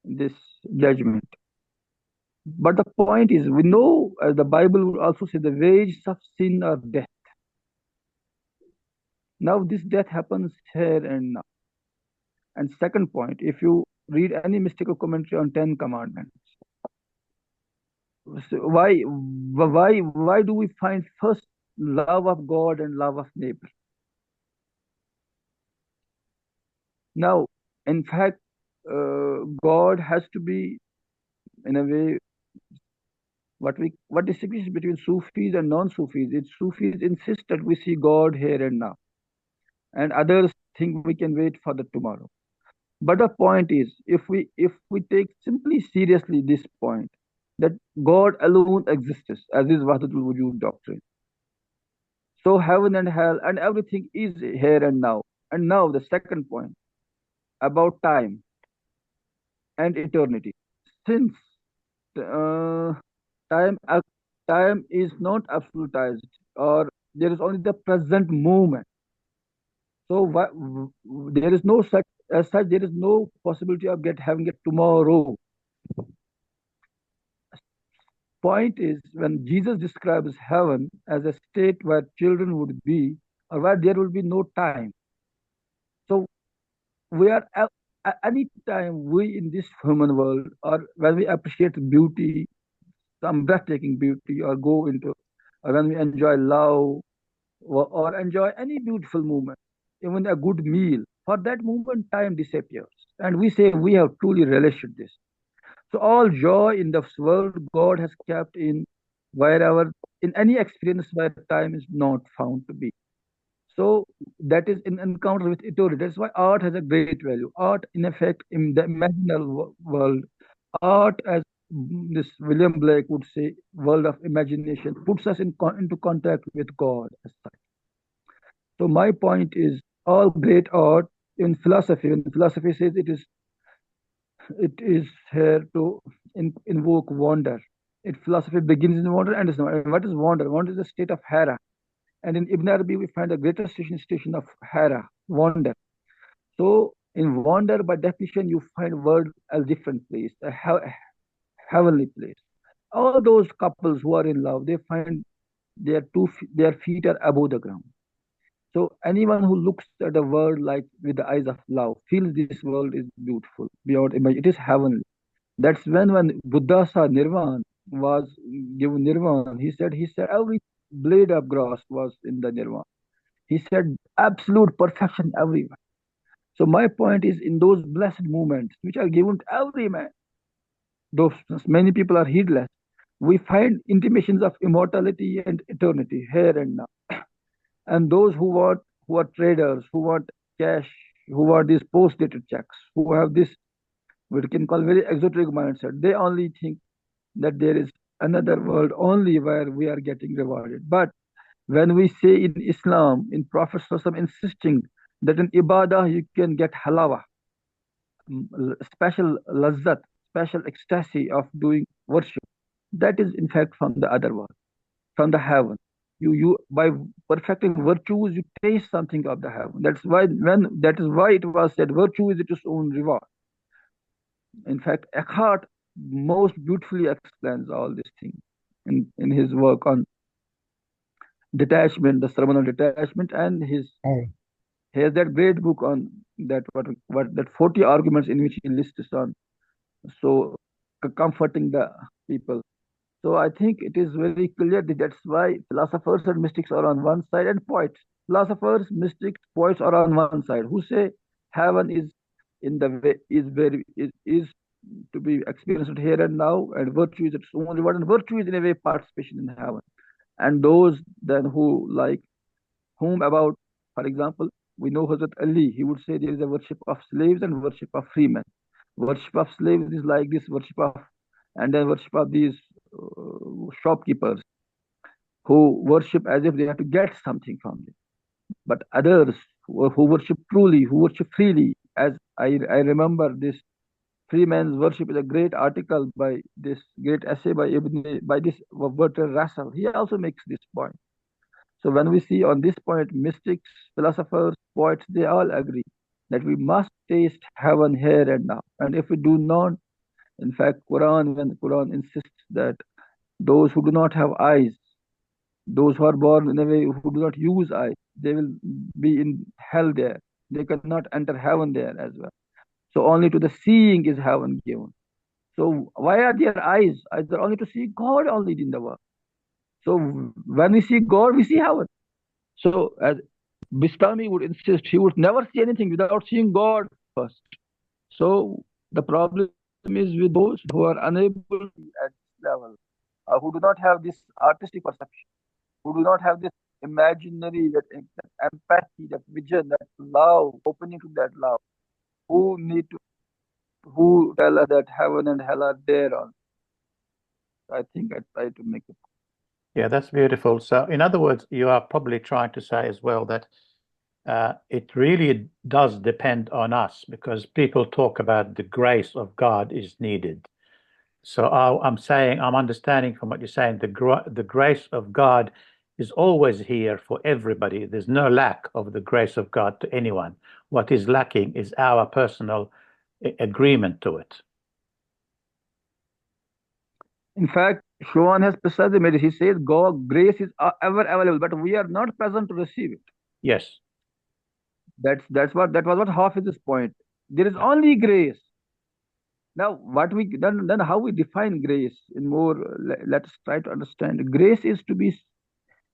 this judgment. But the point is, we know the Bible will also say the wages of sin are death. Now this death happens here and now. And second point, if you read any mystical commentary on 10 Commandments, so why do we find first love of God and love of neighbor? Now, in fact, God has to be, in a way, what distinguishes between Sufis and non-Sufis. It's Sufis insist that we see God here and now, and others think we can wait for the tomorrow. But the point is, if we take simply seriously this point, that God alone exists, as is Wahdatul Wujud doctrine. So heaven and hell and everything is here and now. And now the second point about time and eternity. Since time is not absolutized, or there is only the present moment. So there is no such there is no possibility of having it tomorrow. Point is, when Jesus describes heaven as a state where children would be, or where there will be no time. So we are any time we in this human world, or when we appreciate beauty, some breathtaking beauty, or when we enjoy love, or enjoy any beautiful moment, even a good meal, for that moment time disappears, and we say we have truly relished this. So all joy in this world God has kept in any experience where time is not found to be. So that is in encounter with eternity. That's why art has a great value. Art, in effect, in the imaginal world, art, as this William Blake would say, world of imagination, puts us into contact with God as such. So my point is, all great art in philosophy, when philosophy says it is here to invoke wonder. Philosophy begins in wonder and ends in wonder. What is wonder? Wonder is a state of Hera. And in Ibn Arabi, we find the greatest station of Hera, wonder. So in wonder, by definition, you find world a different place, a heavenly place. All those couples who are in love, they find their feet are above the ground. So anyone who looks at the world like with the eyes of love feels this world is beautiful beyond image. It is heavenly. That's when Buddha saw Nirvana, was given Nirvana. He said every blade of grass was in the Nirvana. He said absolute perfection everywhere. So my point is in those blessed moments which are given to every man, those many people are heedless. We find intimations of immortality and eternity here and now. And those who are traders, who want cash, who want these post-dated checks, who have this we can call very exoteric mindset, they only think that there is another world only where we are getting rewarded. But when we say in Islam, in Prophet Sallallahu insisting that in ibadah you can get halawa, special lazzat, special ecstasy of doing worship, that is in fact from the other world, from the heaven. You by perfecting virtues, you taste something of the heaven. That is why it was said virtue is its own reward. In fact, Eckhart most beautifully explains all these things in his work on detachment, the sermon on detachment, and he has that great book on that what that 40 arguments in which he lists on so comforting the people. So I think it is very clear that that's why philosophers and mystics are on one side and poets. Philosophers, mystics, poets are on one side who say heaven is in the way is to be experienced here and now, and virtue is its own reward, and virtue is in a way participation in heaven. And those then who like whom about, for example, we know Hazrat Ali, he would say there is a worship of slaves and worship of free men. Worship of slaves is like this worship of, and then worship of these shopkeepers who worship as if they have to get something from it. But others who worship truly, who worship freely, as I remember this free man's worship is a great article by this great essay by this Bertrand Russell. He also makes this point. So when we see on this point, mystics, philosophers, poets, they all agree that we must taste heaven here and now. And if we do not, in fact, when Quran insists that those who do not have eyes, those who are born in a way who do not use eyes, they will be in hell there. They cannot enter heaven there as well. So only to the seeing is heaven given. So why are there eyes? Eyes are only to see God only in the world. So when we see God, we see heaven. So as Bistami would insist, he would never see anything without seeing God first. So the problem is with those who are unable to be at this level, who do not have this artistic perception, who do not have this imaginary, that empathy, that vision, that love, opening to that love, who tell us that heaven and hell are there on. I think I try to make it. Yeah, that's beautiful. So, in other words, you are probably trying to say as well that it really does depend on us because people talk about the grace of God is needed. So I'm understanding from what you're saying, the grace of God is always here for everybody. There's no lack of the grace of God to anyone. What is lacking is our personal agreement to it. In fact, Sean has precisely made it. He says God, grace is ever available, but we are not present to receive it. Yes. That was what Hafiz's point. There is only grace. Now, then how we define grace in more, let's try to understand. Grace is to be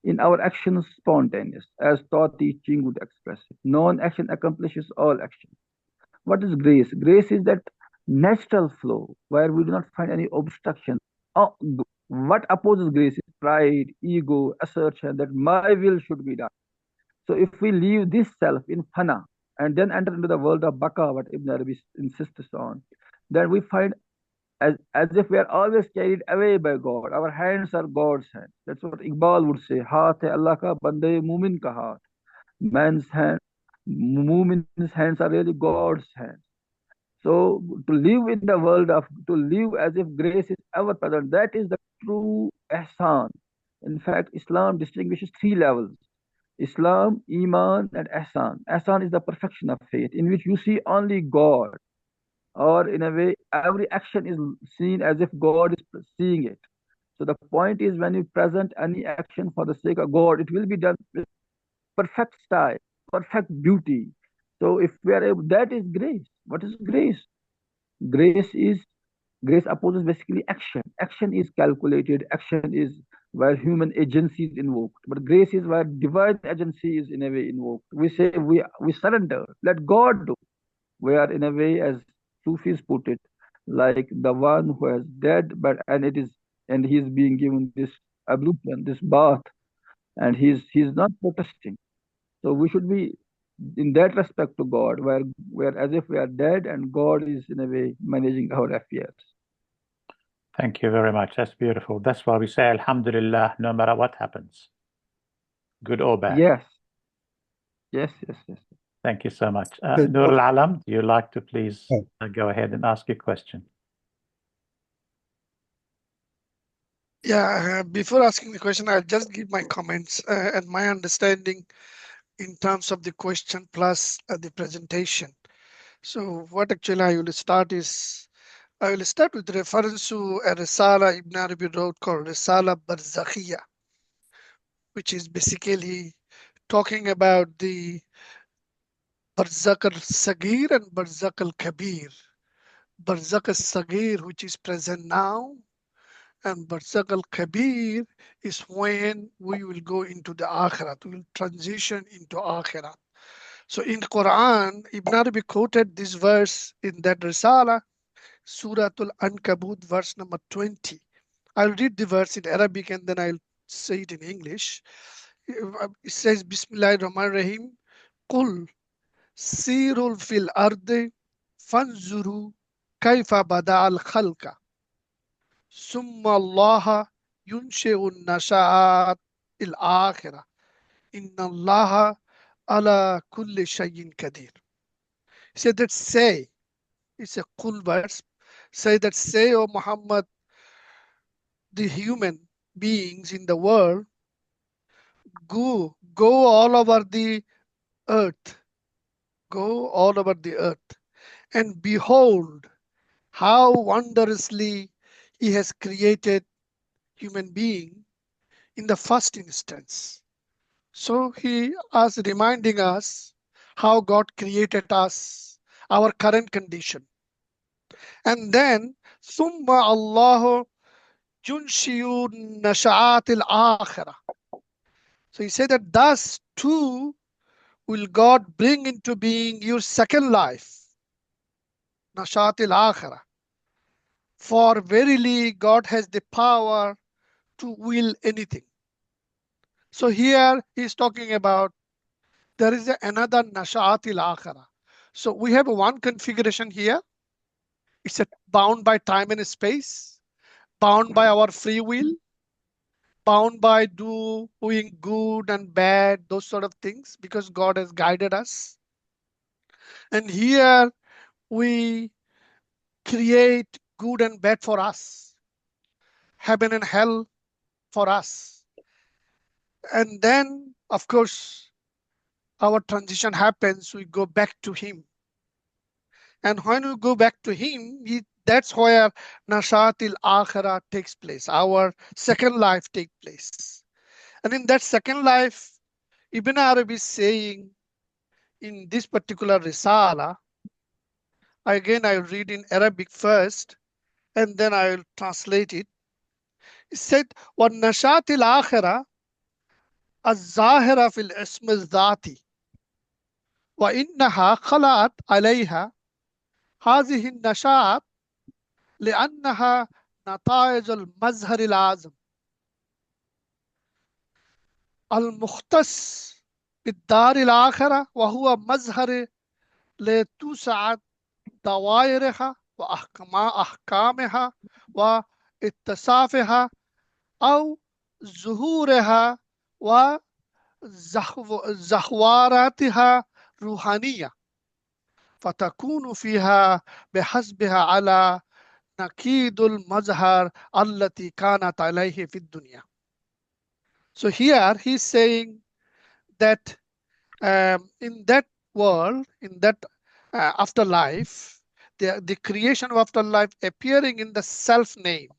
in our actions spontaneous, as thought teaching would express it. Non-action accomplishes all action. What is grace? Grace is that natural flow where we do not find any obstruction. Oh, what opposes grace is pride, ego, assertion that my will should be done. So if we leave this self in fana and then enter into the world of baka, what Ibn Arabi insists on, then we find as if we are always carried away by God. Our hands are God's hands. That's what Iqbal would say. Haath hai Allah ka, bande mumin ka haath. Man's hand, mumin's hands are really God's hands. So to live in the world to live as if grace is ever present, that is the true ihsan. In fact, Islam distinguishes three levels. Islam, Iman, and Ihsan. Ihsan is the perfection of faith, in which you see only God, or in a way, every action is seen as if God is seeing it. So the point is, when you present any action for the sake of God, it will be done with perfect style, perfect beauty. So if we are able, that is grace. What is grace? Grace is grace opposes basically action. Action is calculated. Action is where human agency is invoked. But grace is where divine agency is in a way invoked. We say we surrender. Let God do. We are in a way, as Sufis put it, like the one who has dead, and he is being given this ablution, this bath, and he's not protesting. So we should be in that respect to God, where as if we are dead and God is in a way managing our affairs. Thank you very much. That's beautiful. That's why we say Alhamdulillah no matter what happens, good or bad. Yes, yes, yes, yes. Thank you so much. Good. Nur Al-Alam, do you like to please Oh. go ahead and ask your question? Yeah, before asking the question, I'll just give my comments and my understanding in terms of the question plus the presentation. So what actually I will start with reference to a Risala Ibn Arabi wrote called Risala Barzakhiya, which is basically talking about the Barzak al-Sagir and Barzak al-Kabir. Barzak al-Sagir, which is present now, and Barzak al-Kabir is when we will go into the Akhirat, we will transition into Akhirat. So in Quran, Ibn Arabi quoted this verse in that Risala, Suratul Ankabut, verse number 20. I'll read the verse in Arabic and then I'll say it in English. It says, Bismillahir Rahmanir Rahim, Qul sirul fil ardi fanzuru kaifa bada'al khalqa summa Allah yunshi'un nasha'at il akhirah inna Allah ala kulli shay'in qadir. He said that say, it's a cool verse, say, O Muhammad, the human beings in the world go all over the earth, go all over the earth, and behold how wondrously he has created human being in the first instance. So he is reminding us how God created us, our current condition. And then, Summa Allahu Junshiyu Nasha'atil Akhirah. So he said that thus too will God bring into being your second life, Nasha'atil Akhirah. For verily God has the power to will anything. So here he's talking about there is another Nasha'atil Akhirah. So we have one configuration here. It's bound by time and space, bound by our free will, bound by doing good and bad, those sort of things, because God has guided us. And here we create good and bad for us, heaven and hell for us. And then, of course, our transition happens, we go back to Him. And when we go back to Him, that's where Nashatil Akhirah takes place. Our second life takes place. And in that second life, Ibn Arabi is saying in this particular Risala, again I'll read in Arabic first, and then I'll translate it. He said, وَالنَّشَاةِ الْآخِرَةِ الظَّاهِرَةِ فِي الْإِسْمِ الذَّاتِ وَإِنَّهَا خَلَعَتْ عَلَيْهَا هذه النشاءات لأنها نتائج المظهر العظم المختص بالدار الآخرة وهو مظهر لتوسع دوائرها وأحكامها واتصافها أو ظهورها وزخواراتها روحانية فتكون فيها بحسبها على نقيض المظهر التي كانت عليه في الدنيا. So here he's saying that in that world, in that afterlife, the creation of afterlife appearing in the self name,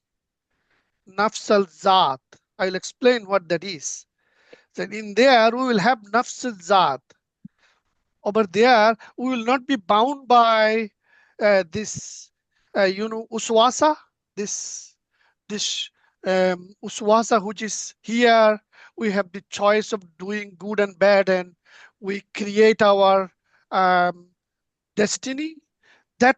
Nafs al Zat. I'll explain what that is. Then in there we will have nafs al-zat. Over there we will not be bound by this, uswasa, this uswasa which is here. We have the choice of doing good and bad, and we create our destiny. That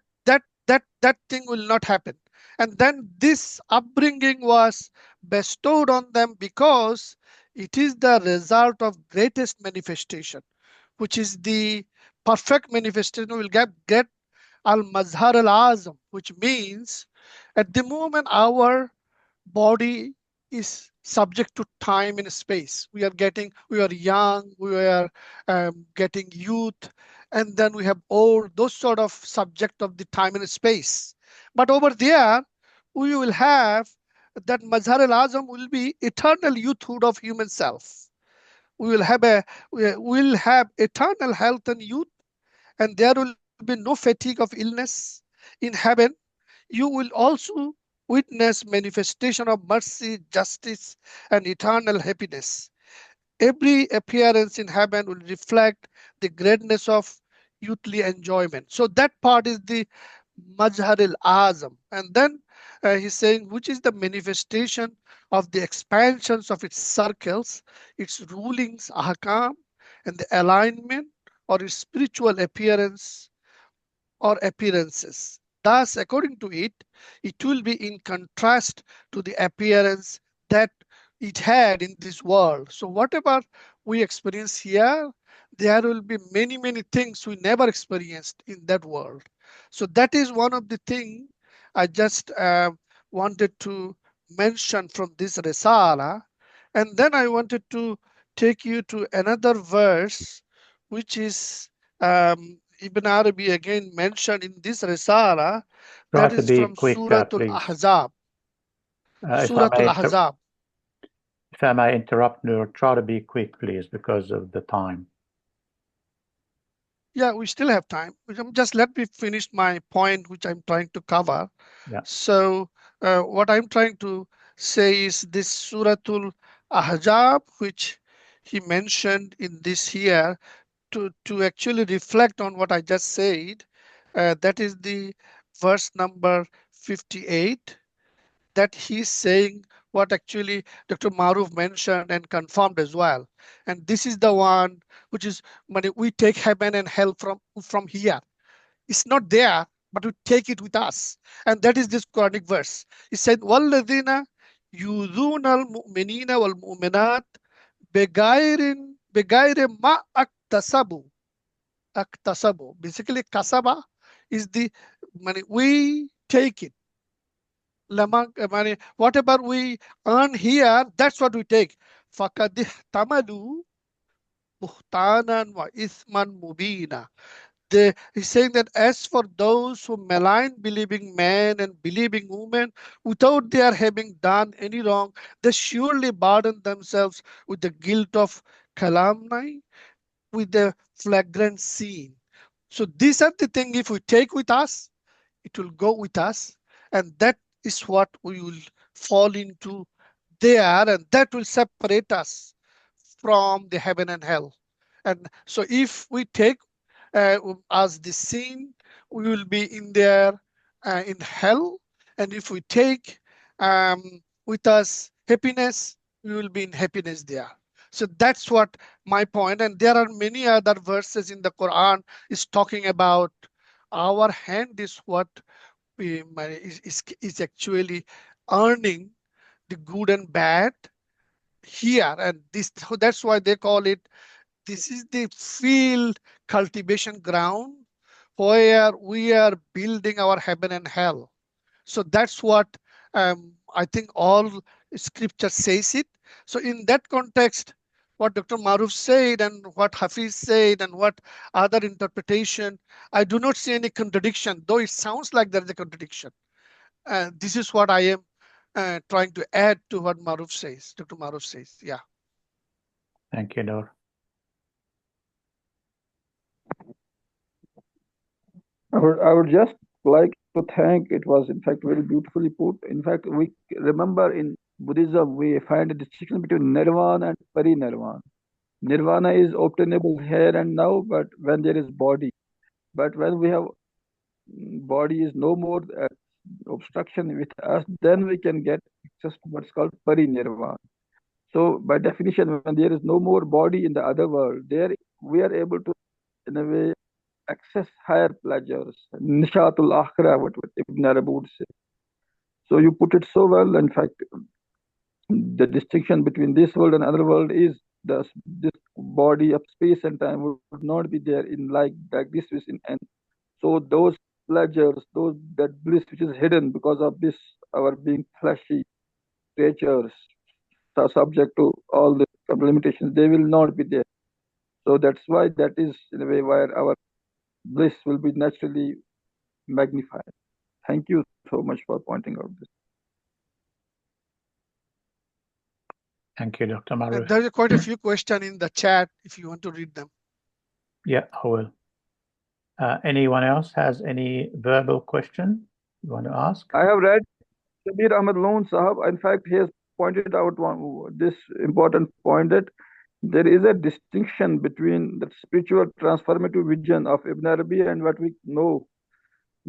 thing will not happen. And then this upbringing was bestowed on them because it is the result of greatest manifestation, which is the perfect manifestation. Will get al mazhar al azam, which means at the moment our body is subject to time and space. We are young, we are getting youth, and then we have old, those sort of subject of the time and space. But over there, we will have that Mazhar al-Azam will be eternal youthhood of human self. We will have eternal health and youth, and there will be no fatigue of illness in heaven. You will also witness manifestation of mercy, justice, and eternal happiness. Every appearance in heaven will reflect the greatness of youthly enjoyment. So that part is the Majhar al-Azam. And then he's saying, which is the manifestation of the expansions of its circles, its rulings, ahkam, and the alignment or its spiritual appearance or appearances. Thus, according to it, it will be in contrast to the appearance that it had in this world. So whatever we experience here, there will be many, many things we never experienced in that world. So that is one of the things I just wanted to mention from this Risala. And then I wanted to take you to another verse, which is Ibn Arabi again mentioned in this Risala. Try That to is be from quick, Suratul please. Ahzab. If Suratul Ahzab. I may interrupt, Noor, try to be quick, please, because of the time. Yeah, we still have time. Just let me finish my point, which I'm trying to cover. Yeah. So what I'm trying to say is this Suratul Ahzab, which he mentioned in this here, to actually reflect on what I just said. That is the verse number 58, that he's saying what actually Dr. Maroof mentioned and confirmed as well. And this is the one which is when we take heaven and hell from here. It's not there, but we take it with us. And that is this Quranic verse. It said, وَالَّذِينَ يُؤْذُونَ الْمُؤْمِنِينَ وَالْمُؤْمِنَاتِ بِغَيْرِ مَا اكتسبوا. Basically, kasaba is the money we take it. Whatever we earn here, that's what we take. فَقَدْ احْتَمَلُوا بُهْتَانًا وَإِثْمًا مُبِينًا. He's saying that as for those who malign believing men and believing women without their having done any wrong, they surely burden themselves with the guilt of calumny, with the flagrant sin. So these are the things, if we take with us, it will go with us, and that is what we will fall into there, and that will separate us from the heaven and hell. And so if we take as the sin, we will be in there in hell, and if we take with us happiness, we will be in happiness there. So that's what my point. And there are many other verses in the Quran is talking about our hand is what is actually earning the good and bad here, and that's why they call it, this is the field cultivation ground where we are building our heaven and hell. So that's what I think all scripture says it. So in that context, what Dr. Maroof said and what Hafiz said and what other interpretation, I do not see any contradiction, though it sounds like there is a contradiction. This is what I am trying to add to what Maroof says, Dr. Maroof says. Yeah. Thank you, Noor. I would just like to thank, it was in fact very beautifully put. In fact, we remember in Buddhism, we find a distinction between nirvana and parinirvana. Nirvana is obtainable here and now, but when there is body. But when we have body is no more obstruction with us, then we can get access to what's called parinirvana. So by definition, when there is no more body in the other world, there we are able to, in a way, access higher pleasures. Nishatul akhira, what Ibn Arabi would say. So you put it so well. In fact, the distinction between this world and other world is this body of space and time would not be there in like this is in end. So those pleasures, that bliss which is hidden because of this our being fleshy creatures, are subject to all the limitations, they will not be there. So that's why that is in a way where our bliss will be naturally magnified. Thank you so much for pointing out this. Thank you, Dr. Maroof. There are quite a few questions in the chat if you want to read them. Yeah, I will. Anyone else has any verbal question you want to ask? I have read Shabir Ahmed Loan Sahab. In fact, he has pointed out this important point that there is a distinction between the spiritual transformative vision of Ibn Arabi and what we know,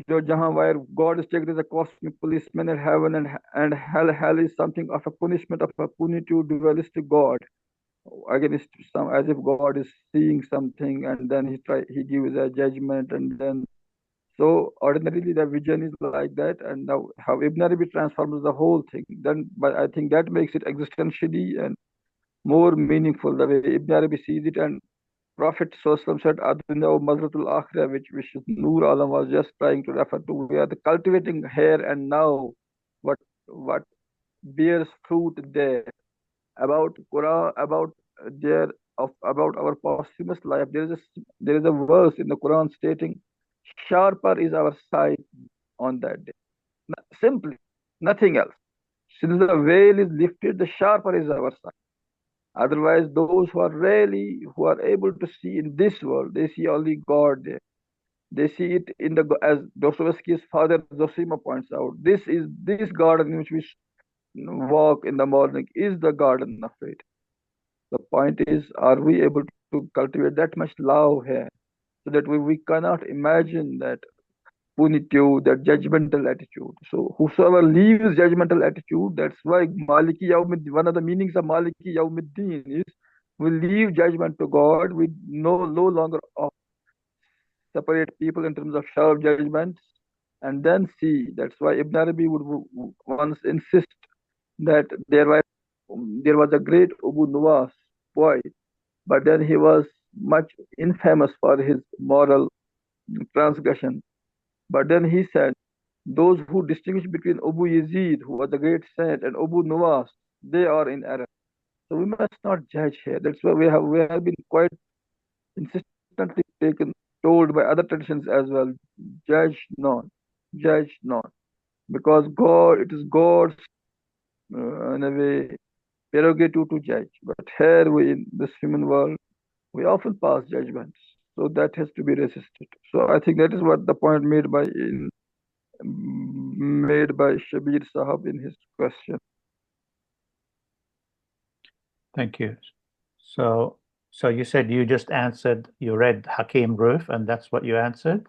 where God is taken as a cosmic policeman in heaven and hell is something of a punishment of a punitive dualistic God. Against some, as if God is seeing something and then he gives a judgment, and then so ordinarily the vision is like that. And now how Ibn Arabi transforms the whole thing, then but I think that makes it existentially and more meaningful the way Ibn Arabi sees it. And Prophet Sallallahu said, Aduna Mazratul Akhirah, which Noor Alam was just trying to refer to. We are cultivating here and now what bears fruit there. About Quran, about our posthumous life. There is a verse in the Quran stating, "Sharper is our sight on that day." Simply, nothing else. Since the veil is lifted, the sharper is our sight. Otherwise, those who are able to see in this world, they see only God there. They see it in as Dostoevsky's father Zosima points out. This garden in which we walk in the morning is the garden of faith. The point is, are we able to cultivate that much love here so that we cannot imagine that punitive, that judgmental attitude. So whosoever leaves judgmental attitude, that's why Maliki Yawmiddin, one of the meanings of Maliki Yawmiddin is we leave judgment to God. We no longer separate people in terms of sharp judgments and then see. That's why Ibn Arabi would once insist that there was a great Abu Nuwas poet, but then he was much infamous for his moral transgression. But then he said, those who distinguish between Abu Yazid, who was a great saint, and Abu Nuwas, they are in error. So we must not judge here. That's why we have been quite insistently told by other traditions as well, judge not, because it is God's in a way prerogative to judge. But here in this human world, we often pass judgments. So that has to be resisted. So I think that is what the point made by Shabir Sahab in his question. Thank you. So you said you just answered, you read Hakim Roof, and that's what you answered?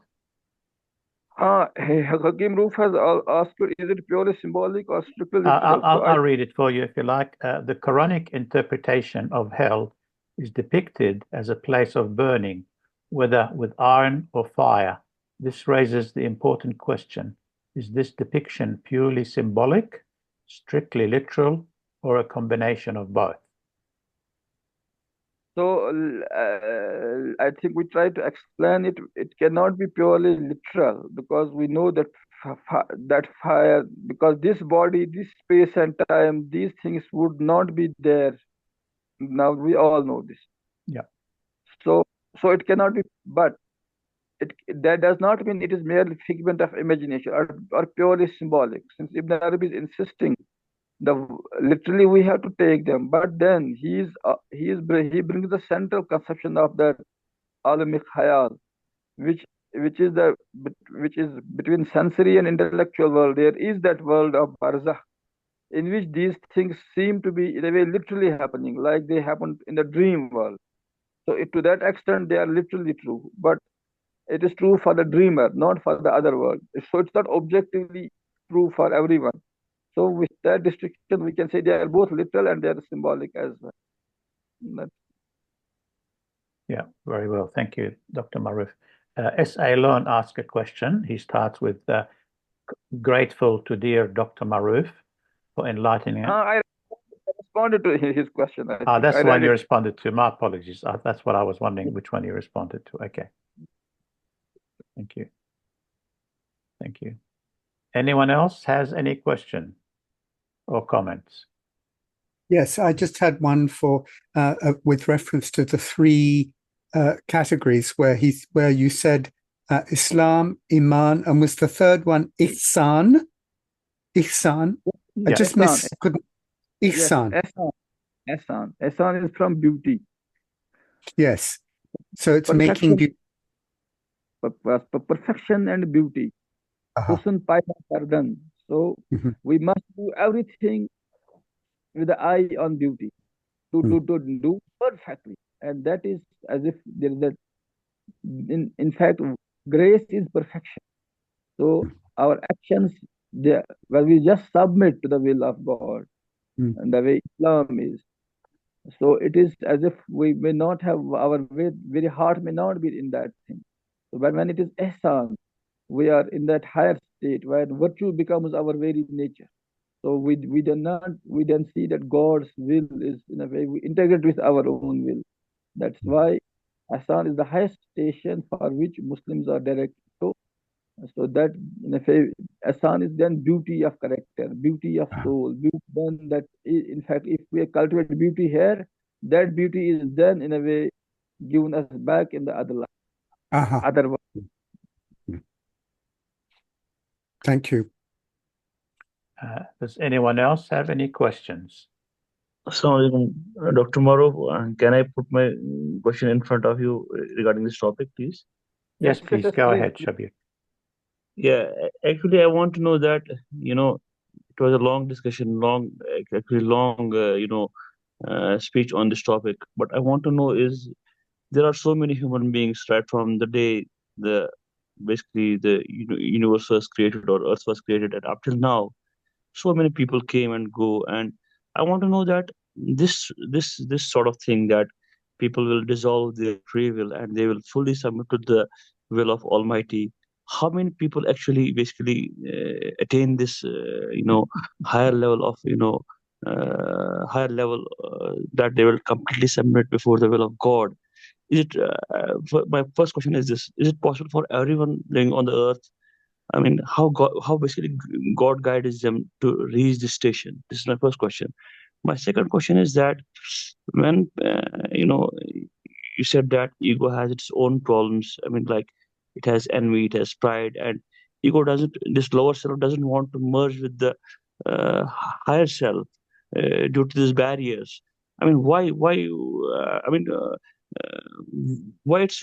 Hakim Roof has asked, is it purely symbolic or strictly literal? I'll read it for you if you like. The Quranic interpretation of hell is depicted as a place of burning, whether with iron or fire. This raises the important question: is this depiction purely symbolic, strictly literal, or a combination of both? So I think we try to explain it. It cannot be purely literal because we know that fire, because this body, this space and time, these things would not be there. Now we all know this. Yeah. So it cannot be, but that does not mean it is merely figment of imagination or purely symbolic. Since Ibn Arabi is insisting, literally we have to take them, but then he brings the central conception of that alamic khayal, which is between sensory and intellectual world. There is that world of barzakh in which these things seem to be in a way literally happening, like they happened in the dream world. So to that extent, they are literally true. But it is true for the dreamer, not for the other world. So it's not objectively true for everyone. So with that distinction, we can say they are both literal and they are symbolic as well. Yeah, very well. Thank you, Dr. Maroof. S.A. Lone asked a question. He starts with grateful to dear Dr. Maroof for enlightening. I responded to his question. That's the one you responded to. My apologies. That's what I was wondering, which one you responded to. Okay. Thank you. Thank you. Anyone else has any question or comments? Yes, I just had one for with reference to the three categories where you said Islam, Iman, and was the third one Ihsan? Ihsan. Yeah, I just couldn't. Ihsan. Yes, Ihsan. Ihsan is from beauty. Yes. So it's Perfection, making beauty. Perfection and beauty. Husn paida kardan. So we must do everything with the eye on beauty to do perfectly. And that is as if there is a, in fact, grace is perfection. So our actions, well, we just submit to the will of God and the way Islam is. So it is as if we may not have our very heart may not be in that thing. So when it is ihsan, we are in that higher state where virtue becomes our very nature. So we then see that God's will is in a way we integrate with our own will. That's why ihsan is the highest station for which Muslims are directed to. So that in a way, ihsan is then beauty of character, beauty of soul, then that in fact, if we cultivate beauty here, that beauty is then in a way given us back in the other life, other world. Thank you. Does anyone else have any questions? Assalamualaikum, Dr. Maroof. Can I put my question in front of you regarding this topic, please? Yes, please. Go ahead, Shabir. Yeah, actually, I want to know that, it was a long discussion, long speech on this topic. But I want to know is there are so many human beings right from the day the universe was created or Earth was created and up till now, so many people came and go, and I want to know that this sort of thing that people will dissolve their free will and they will fully submit to the will of Almighty. How many people actually basically attain this higher level of that they will completely submit before the will of God? Is it my first question is this: is it possible for everyone living on the earth? I mean, how basically God guides them to reach this station? This is my first question. My second question is that when you said that ego has its own problems. I mean, like it has envy, it has pride, and ego doesn't. This lower self doesn't want to merge with the higher self due to these barriers. I mean, why? Why it's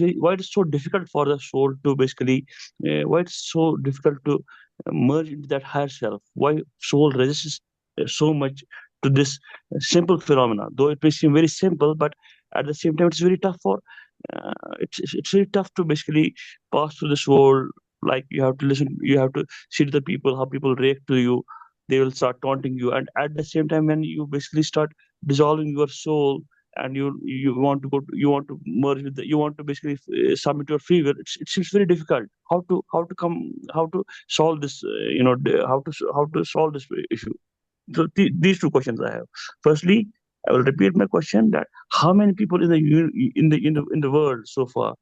so difficult for the soul to basically why it's so difficult to merge into that higher self? Why soul resists so much to this simple phenomena? Though it may seem very simple, but at the same time, it's very tough for it's very tough to basically pass through this world. Like you have to listen, you have to see to the people, how people react to you. They will start taunting you, and at the same time, when you basically start dissolving your soul and you want to you want to merge with you want to basically submit your free will, it seems very difficult. How to solve this how to solve this issue? So these two questions I have. Firstly, I will repeat my question that how many people in the world so far,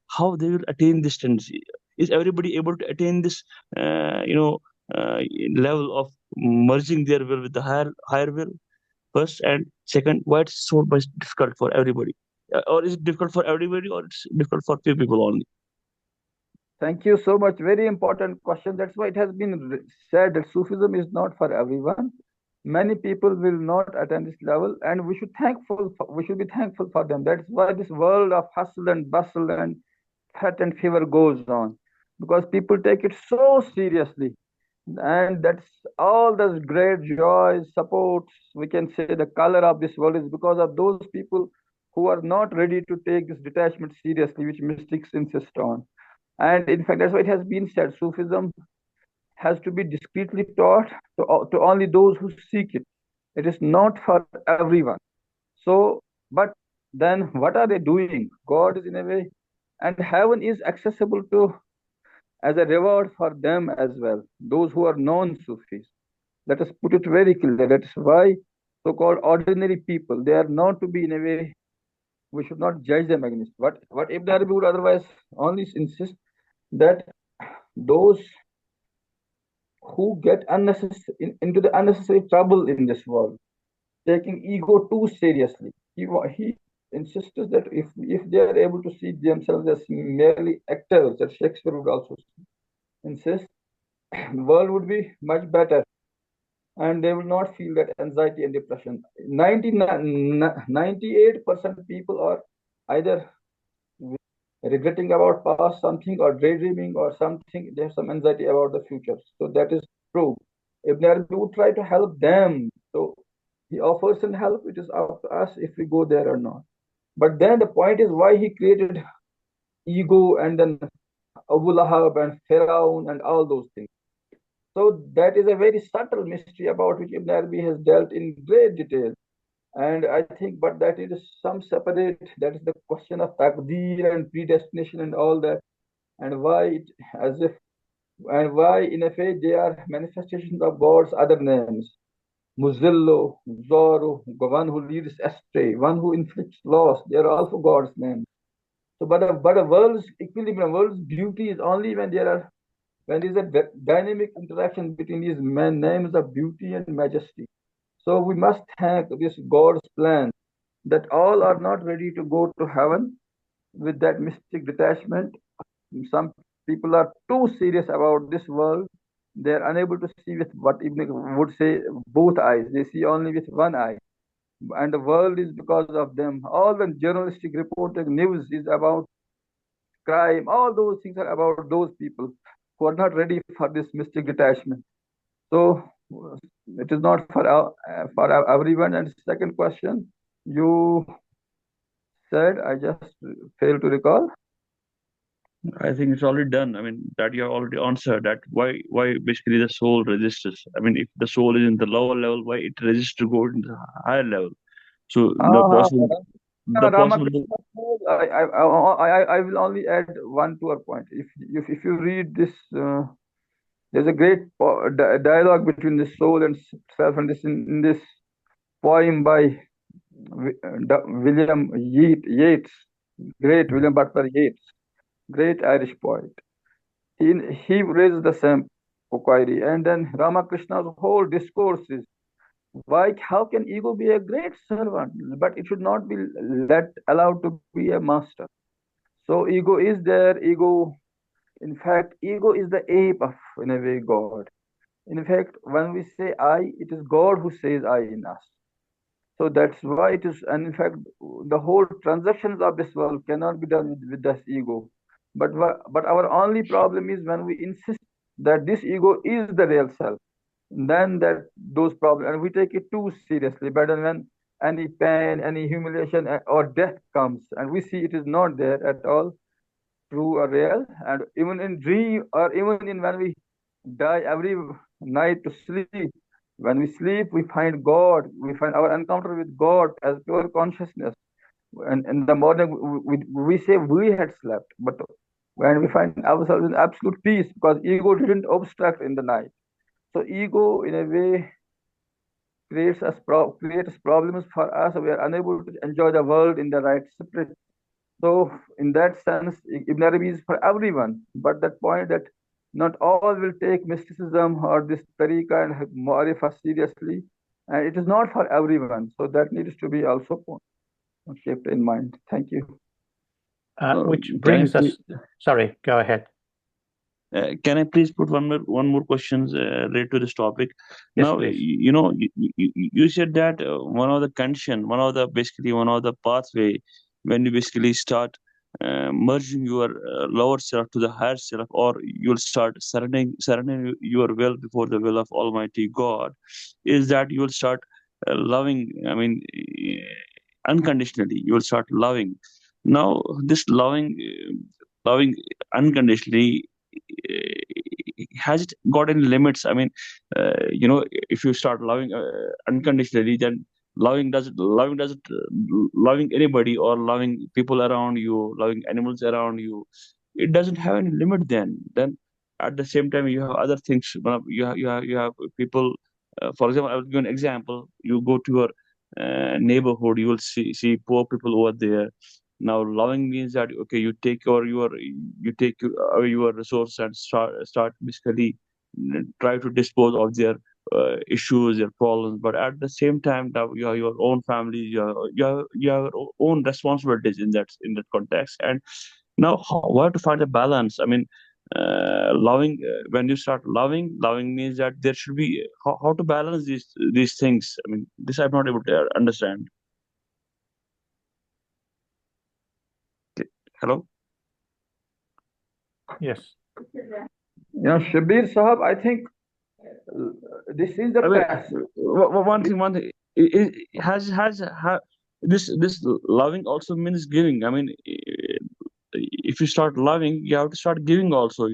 how they will attain this tendency? Is everybody able to attain this level of merging their will with the higher will? First, and second, why it's so much difficult for everybody? Or is it difficult for everybody, or it's difficult for few people only? Thank you so much. Very important question. That's why it has been said that Sufism is not for everyone. Many people will not attain this level, and we should be thankful for them. That's why this world of hustle and bustle and threat and fever goes on, because people take it so seriously. And that's all those great joys, supports, we can say the color of this world is because of those people who are not ready to take this detachment seriously, which mystics insist on. And in fact, that's why it has been said Sufism has to be discreetly taught to only those who seek it. It is not for everyone. So, but then what are they doing? God is in a way, and heaven is accessible to as a reward for them as well, those who are non-Sufis. Let us put it very clearly. That is why so-called ordinary people, they are not to be in a way, we should not judge them against. What Ibn Arabi would otherwise only insist that those who get into the unnecessary trouble in this world, taking ego too seriously. He insists that if they are able to see themselves as merely actors, that Shakespeare would also insist, the world would be much better and they will not feel that anxiety and depression. 98% people are either regretting about past something or daydreaming or something. They have some anxiety about the future. So that is true. Ibn Arabi would try to help them. So he offers some help. It is up to us if we go there or not. But then the point is why he created ego and then Abu Lahab and Pharaoh and all those things. So that is a very subtle mystery about which Ibn Arabi has dealt in great detail. And I think, but that is some separate, that is the question of taqdeer and predestination and all that, and why it, as if, and why in a way they are manifestations of God's other names. Muzillo, Zoro, one who leads astray, one who inflicts loss, they are also God's names. So, but a world's equilibrium, world's beauty is only when there is a dynamic interaction between these names of beauty and majesty. So we must thank this God's plan that all are not ready to go to heaven with that mystic detachment. Some people are too serious about this world. They are unable to see with what Ibn would say both eyes. They see only with one eye. And the world is because of them. All the journalistic reported news is about crime. All those things are about those people who are not ready for this mystic detachment. So it is not for everyone. And second question, you said, I just failed to recall. I think it's already done. I mean, that you have already answered that why basically the soul resists. I mean, if the soul is in the lower level, why it resists to go in the higher level? So the possible. Ramakrishna, I will only add one to our point. If you read this, there's a great dialogue between the soul and self, and this in this poem by William Yeats, great William Butler Yeats, great Irish poet. He raises the same query, and then Ramakrishna's whole discourse is why, how can ego be a great servant, but it should not be allowed to be a master. So ego is there. Ego, in fact, ego is the ape of, in a way, God. In fact, when we say I, it is God who says I in us. So that's why it is, and in fact, the whole transactions of this world cannot be done with this ego. But our only problem is when we insist that this ego is the real self, then that those problems, and we take it too seriously. But then when any pain, any humiliation, or death comes, and we see it is not there at all, true or real, and even in dream, or even in when we die every night to sleep, when we sleep, we find God, we find our encounter with God as pure consciousness. And in the morning, we say we had slept, but when we find ourselves in absolute peace, because ego didn't obstruct in the night. So ego, in a way, creates problems for us. We are unable to enjoy the world in the right spirit. So in that sense, Ibn Arabi is for everyone. But that point that not all will take mysticism or this tariqa and Ma'arifa seriously, and it is not for everyone. So that needs to be also kept in mind. Thank you. Which brings us. Sorry, go ahead. Can I please put one more questions related to this topic? Yes, Now, please. you said that one of the condition, one of the pathway when you basically start merging your lower self to the higher self, or you'll start surrendering your will before the will of Almighty God, is that you will start loving. I mean, unconditionally. You will start loving. Now, this loving unconditionally, has it got any limits? I mean, if you start loving unconditionally, then loving anybody or loving people around you, loving animals around you, it doesn't have any limit. Then at the same time, you have other things. You have people. For example, I will give you an example. You go to your neighborhood, you will see poor people over there. Now, loving means that, okay, you take your resource and start basically try to dispose of their issues, their problems. But at the same time, now you have your own family, you have your own responsibilities in that context. And now, where to find a balance? I mean, loving when you start loving means that there should be how to balance these things. I mean, this I'm not able to understand. Okay. Hello. Yes. Yeah, Shabir Sahab, I think this is the I mean, test. one thing. This loving also means giving. I mean, if you start loving, you have to start giving also.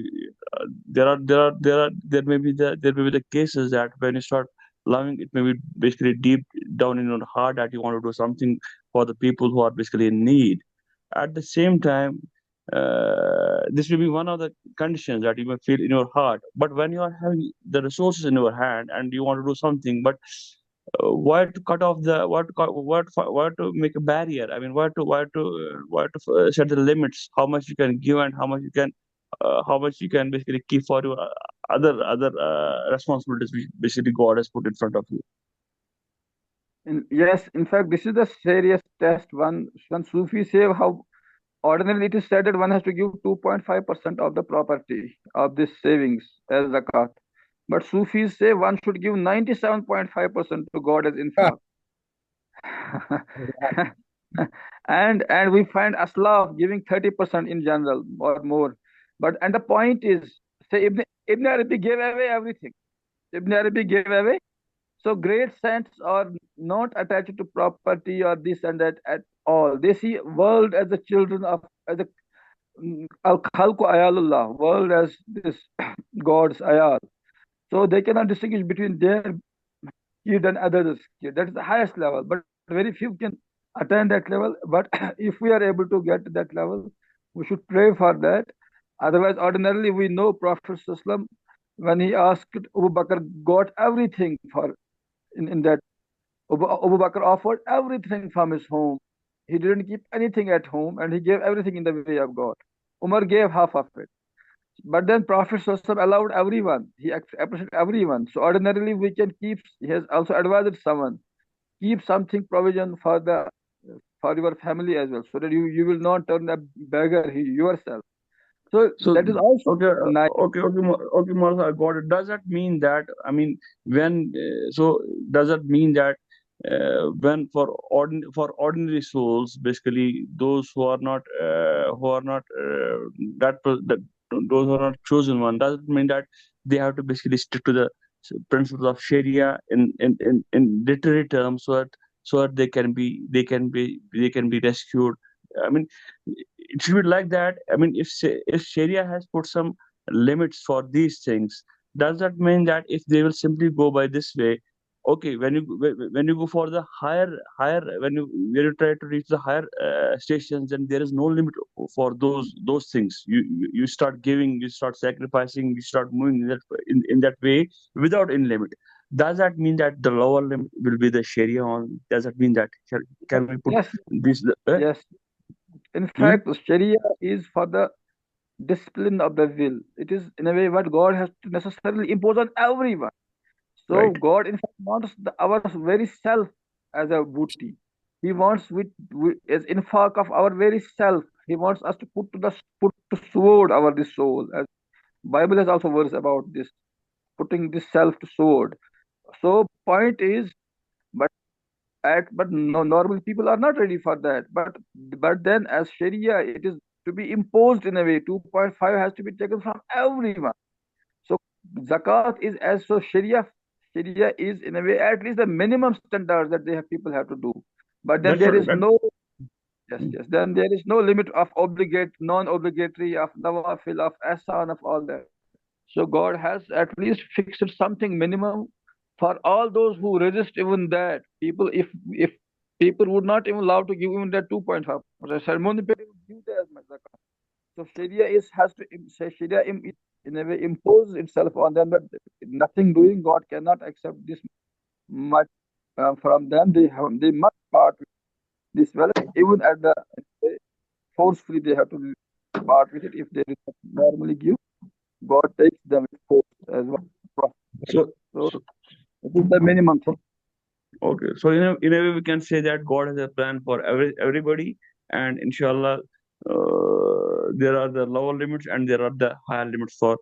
There may be the cases that when you start loving, it may be basically deep down in your heart that you want to do something for the people who are basically in need. At the same time, this will be one of the conditions that you may feel in your heart. But when you are having the resources in your hand and you want to do something, but why to cut off the why to make a barrier? I mean, why to set the limits? How much you can give and how much you can basically keep for your other responsibilities which basically God has put in front of you. Yes, in fact, this is the serious test. When Sufis say how ordinarily it is said that one has to give 2.5% of the property of this savings as zakat. But Sufis say one should give 97.5% to God as infaq. and we find Aslaf giving 30% in general or more. And the point is, say Ibn Arabi gave away everything. Ibn Arabi gave away. So great saints are not attached to property or this and that at all. They see world as the children of as the al khalqu ayalullah, world as this God's ayal. So they cannot distinguish between their kid and others' kid. That is the highest level. But very few can attain that level. But if we are able to get to that level, we should pray for that. Otherwise, ordinarily we know Prophet Sallallahu when he asked Abu Bakr, got everything for in that. Abu Bakr offered everything from his home. He didn't keep anything at home and he gave everything in the way of God. Umar gave half of it. But then Prophet ﷺ allowed everyone. He appreciated everyone. So ordinarily we can keep, he has also advised someone, keep something provision for your family as well, so that you will not turn a beggar yourself. So So that is also okay, nice. okay, Martha, I got it. Does that mean that, I mean, does that mean that when for ordinary souls, basically those that those who are not chosen one, does it mean that they have to basically stick to the principles of Sharia in literary terms, so that they can be rescued? I mean, it should be like that. I mean, if Sharia has put some limits for these things, does that mean that if they will simply go by this way, okay, when you go for the higher when you try to reach the higher stations, then there is no limit for those things. You start giving, you start sacrificing, you start moving in that way without any limit. Does that mean that the lower limit will be the Sharia on? Does that mean that can we put Yes, this? yes. In Hmm? fact, Sharia is for the discipline of the will. It is in a way what God has to necessarily impose on everyone. So Right. God, in fact, wants our very self as a booty. He wants as infaq of our very self. He wants us to put to sword our this soul. As Bible has also verse about this, putting this self to sword. So point is, but but no, normal people are not ready for that. But then as Sharia, it is to be imposed in a way. 2.5 has to be taken from everyone. So zakat is as so Sharia is in a way at least the minimum standards that people have to do. But then That's there what, is no, yes. Then there is no limit of obligate, non-obligatory, of nawafil, of ahsan, of all that. So God has at least fixed something minimum for all those who resist even that. People, if people would not even allow to give even that 2.5%, ceremony would give that as much zakat. So Sharia has to say Sharia in a way imposes itself on them that nothing doing, God cannot accept this much from them. They must part with this wealth even at the forcefully they have to part with it if they do not normally give. God takes them with force as well. so, So so it is the minimum thing. okay. So in a way, we can say that God has a plan for everybody, and inshallah, there are the lower limits and there are the higher limits for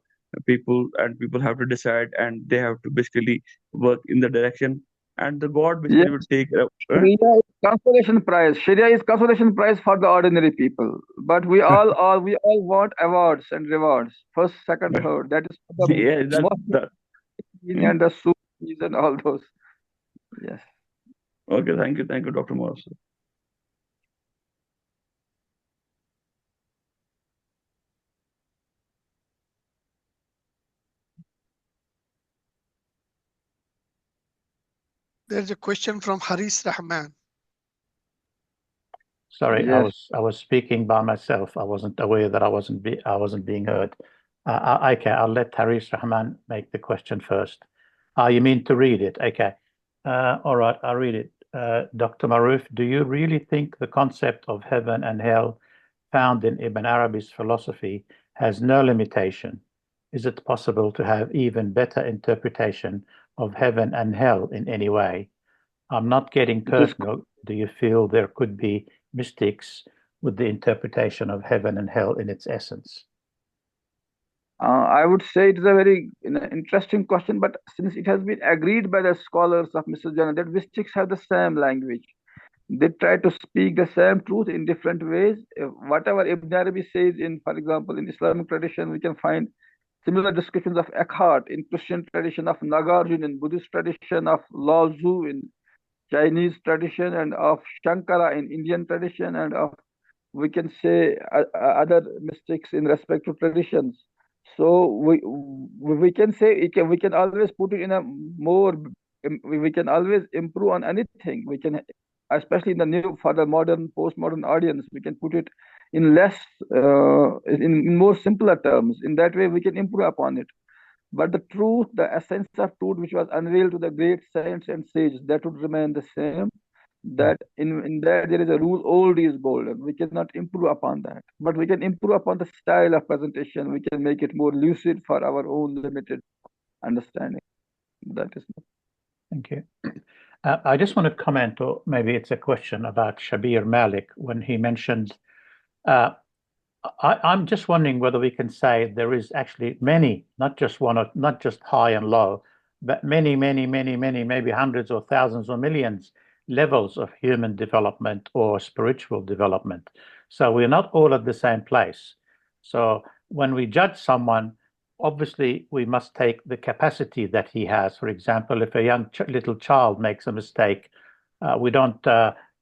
people, and people have to decide, and they have to basically work in the direction, and the God Yes, basically will take. Sharia is consolation prize. Sharia is consolation prize for the ordinary people. But we all want awards and rewards. First, second, third. That is for the Yeah, most that. and the Sufis and all those. Yes. Okay, thank you, Dr. Morris. There's a question from Haris Rahman. Sorry, Yes. I was speaking by myself. I wasn't aware that I wasn't being heard. Okay, I'll let Haris Rahman make the question first. You mean to read it? Okay. All right, I'll read it. Dr. Maroof, do you really think the concept of heaven and hell found in Ibn Arabi's philosophy has no limitation? Is it possible to have even better interpretation of heaven and hell in any way? I'm not getting It is, personal. Do you feel there could be mystics with the interpretation of heaven and hell in its essence? I would say it is a very interesting question, but since it has been agreed by the scholars of Mr. Jannah that mystics have the same language, they try to speak the same truth in different ways. Whatever Ibn Arabi says in, for example, in Islamic tradition, we can find similar descriptions of Eckhart in Christian tradition, of Nagarjuna in Buddhist tradition, of Lao Tzu in Chinese tradition, and of Shankara in Indian tradition, and of, we can say, other mystics in respect to traditions. So we can say we can always put it in a more, we can always improve on anything. We can, especially in the new, for the modern postmodern audience, we can put it in less in more simpler terms. In that way we can improve upon it. But the truth, the essence of truth which was unveiled to the great saints and sages, that would remain the same. That in that there is a rule, old is gold, and we cannot improve upon that. But we can improve upon the style of presentation. We can make it more lucid for our own limited understanding. That is. Thank you. I just want to comment, or maybe it's a question about Shabir Malik when he mentioned. I'm just wondering whether we can say there is actually many, not just one, or not just high and low, but many, maybe hundreds or thousands or millions levels of human development or spiritual development. So we're not all at the same place. So when we judge someone, obviously we must take the capacity that he has. For example, if a young little child makes a mistake, we don't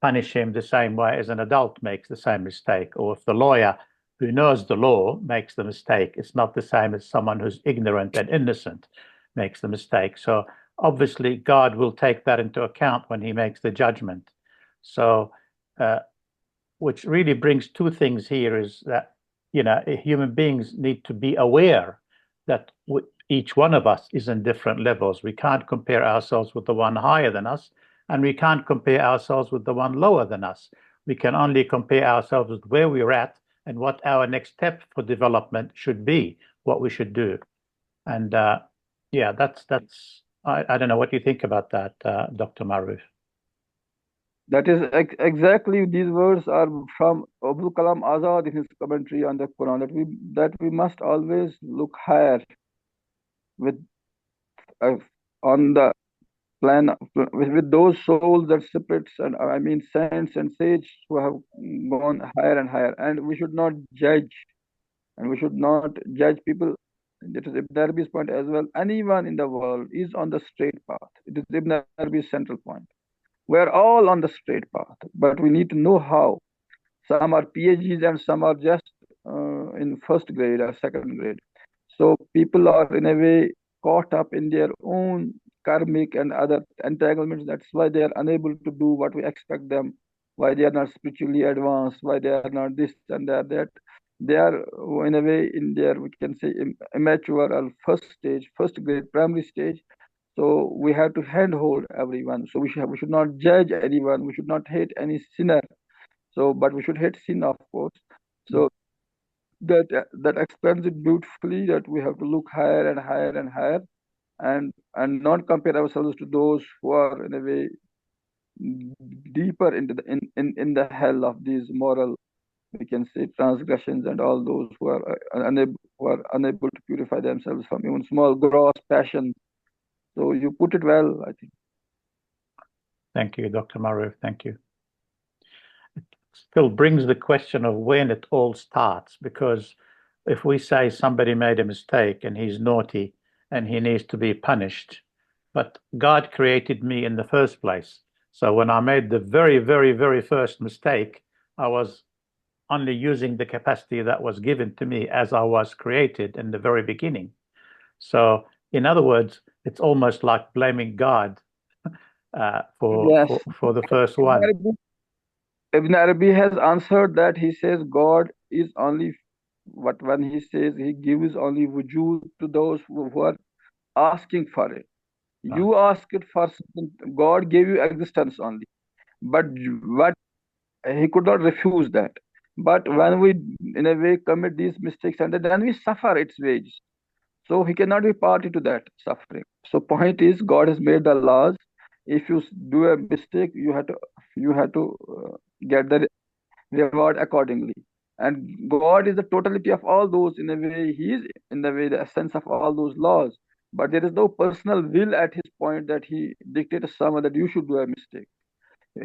punish him the same way as an adult makes the same mistake. Or if the lawyer who knows the law makes the mistake, it's not the same as someone who's ignorant and innocent makes the mistake. So obviously God will take that into account when he makes the judgment. So which really brings two things here is that, human beings need to be aware that each one of us is in different levels. We can't compare ourselves with the one higher than us, and we can't compare ourselves with the one lower than us. We can only compare ourselves with where we're at and what our next step for development should be, what we should do. And yeah, that's I don't know what you think about that, Dr. Maroof. That is exactly, these words are from Abdul Kalam Azad in his commentary on the Quran, that we must always look higher with on the plan with those souls, that spirits, and I mean saints and sages who have gone higher and higher, and we should not judge, and we should not judge people. It is Ibn Arabi's point as well. Anyone in the world is on the straight path. It is Ibn Arabi's central point. we're all on the straight path, but we need to know how. Some are PhDs and some are just in first grade or second grade. So people are in a way caught up in their own karmic and other entanglements. That's why they are unable to do what we expect them, why they are not spiritually advanced, why they are not this and that. They are in a way in their, we can say, immature or first stage, first grade, primary stage. So we have to handhold everyone. So we should not judge anyone. We should not hate any sinner. So, but we should hate sin, of course. So that explains it beautifully, that we have to look higher and higher and higher, and not compare ourselves to those who are in a way deeper into the in the hell of these moral, we can say, transgressions, and all those who are unable to purify themselves from even small gross passions. So you put it well, I think. Thank you, Dr. Maroof. Thank you. It still brings the question of when it all starts, because if we say somebody made a mistake and he's naughty and he needs to be punished, but God created me in the first place. So when I made the very, very, very first mistake, I was only using the capacity that was given to me as I was created in the very beginning. So in other words, it's almost like blaming God Yes. for the first one. Ibn Arabi has answered that. He says God is only what, when he says he gives only wujud to those who are asking for it. You ask it first, God gave you existence only. But what, he could not refuse that. But when we in a way commit these mistakes, and then we suffer its wages. So he cannot be party to that suffering. So point is, God has made the laws. If you do a mistake, you have to get the reward accordingly. And God is the totality of all those. In a way, He is in the way the essence of all those laws. But there is no personal will at His point that He dictates someone that you should do a mistake.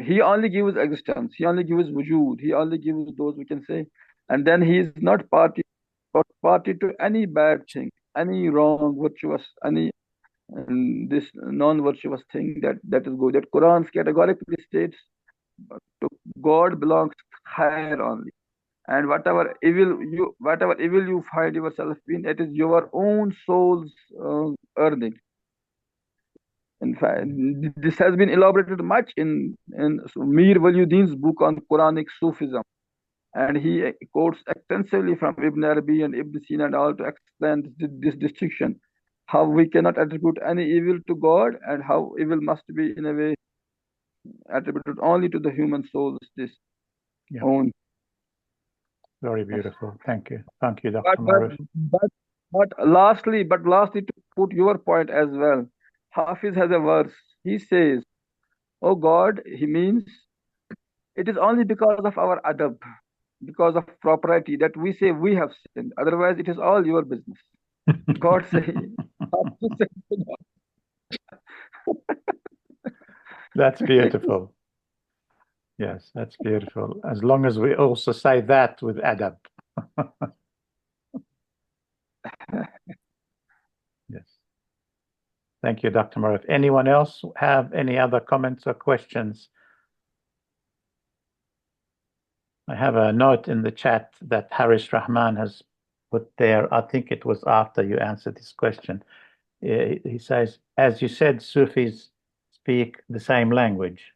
He only gives existence. He only gives wujud. He only gives those, we can say, and then He is not party to any bad thing, any wrong, virtuous, any this non-virtuous thing that is good. That Quran categorically states to God belongs higher only. And whatever evil you find yourself in, it is your own soul's earning. In fact, this has been elaborated much in Mir Waliuddin's book on Quranic Sufism, and he quotes extensively from Ibn Arabi and Ibn Sina and all to explain this distinction, how we cannot attribute any evil to God, and how evil must be in a way attributed only to the human soul's own. Very beautiful. Thank you. Thank you, Dr. Maroof. But lastly, to put your point as well, Hafiz has a verse. He says, "Oh God," he means, "it is only because of our adab, because of propriety, that we say we have sinned. Otherwise, it is all your business." God saying. That's beautiful. Yes, that's beautiful. As long as we also say that with adab. Yes. Thank you, Dr. Maroof. Anyone else have any other comments or questions? I have a note in the chat that Haris Rahman has put there. I think it was after you answered this question. He says, as you said, Sufis speak the same language.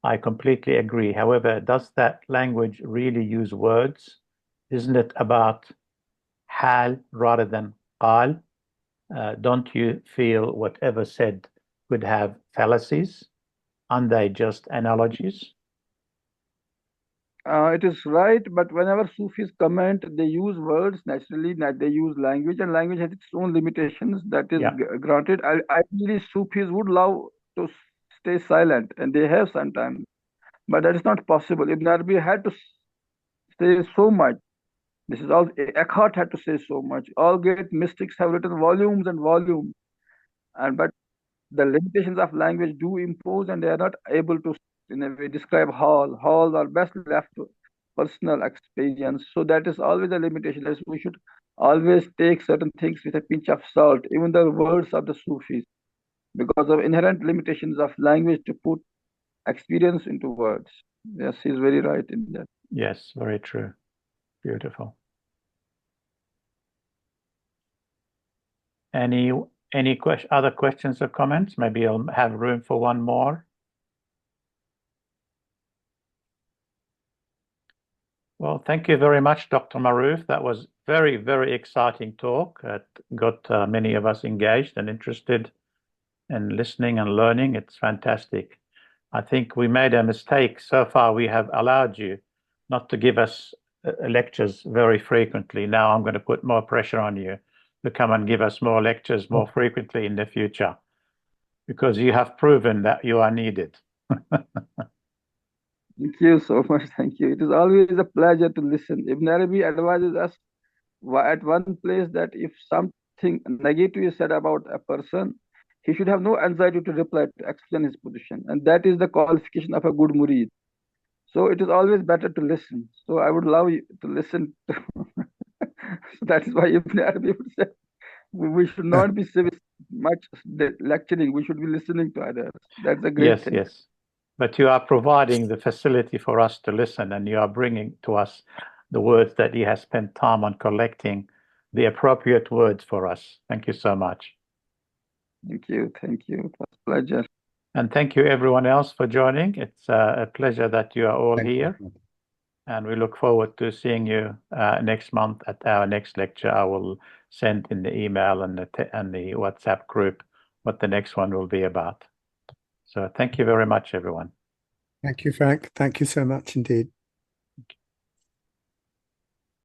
I completely agree. However, does that language really use words? Isn't it about hal rather than qal? Don't you feel whatever said could have fallacies? Aren't they just analogies? It is right, but whenever Sufis comment, they use words naturally, that they use language, and language has its own limitations. That is granted. Ideally, Sufis would love to stay silent, and they have sometimes, but that is not possible. Ibn Arabi had to say so much. This is all. Eckhart had to say so much. All great mystics have written volumes and volumes, but the limitations of language do impose, and they are not able to, in a way, describe all. Halls are best left to personal experience. So that is always a limitation. That is, we should always take certain things with a pinch of salt, even the words of the Sufis, because of inherent limitations of language to put experience into words. Yes, he's very right in that. Yes, very true. Beautiful. Any other questions or comments? Maybe I'll have room for one more. Well, thank you very much, Dr. Maroof. That was very, very exciting talk. It got many of us engaged and interested in listening and learning. It's fantastic. I think we made a mistake so far. We have allowed you not to give us lectures very frequently. Now I'm going to put more pressure on you to come and give us more lectures more frequently in the future, because you have proven that you are needed. Thank you so much. Thank you. It is always a pleasure to listen. Ibn Arabi advises us at one place that if something negative is said about a person, he should have no anxiety to reply, to explain his position. And that is the qualification of a good murid. So it is always better to listen. So I would love you to listen. So that is why Ibn Arabi would say, we should not be much lecturing. We should be listening to others. That's a great thing. Yes. But you are providing the facility for us to listen, and you are bringing to us the words that he has spent time on collecting, the appropriate words for us. Thank you so much. Thank you. Thank you. It was a pleasure. And thank you everyone else for joining. It's a pleasure that you are all here. And we look forward to seeing you next month at our next lecture. I will send in the email and the WhatsApp group what the next one will be about. So thank you very much, everyone. Thank you, Frank. Thank you so much indeed.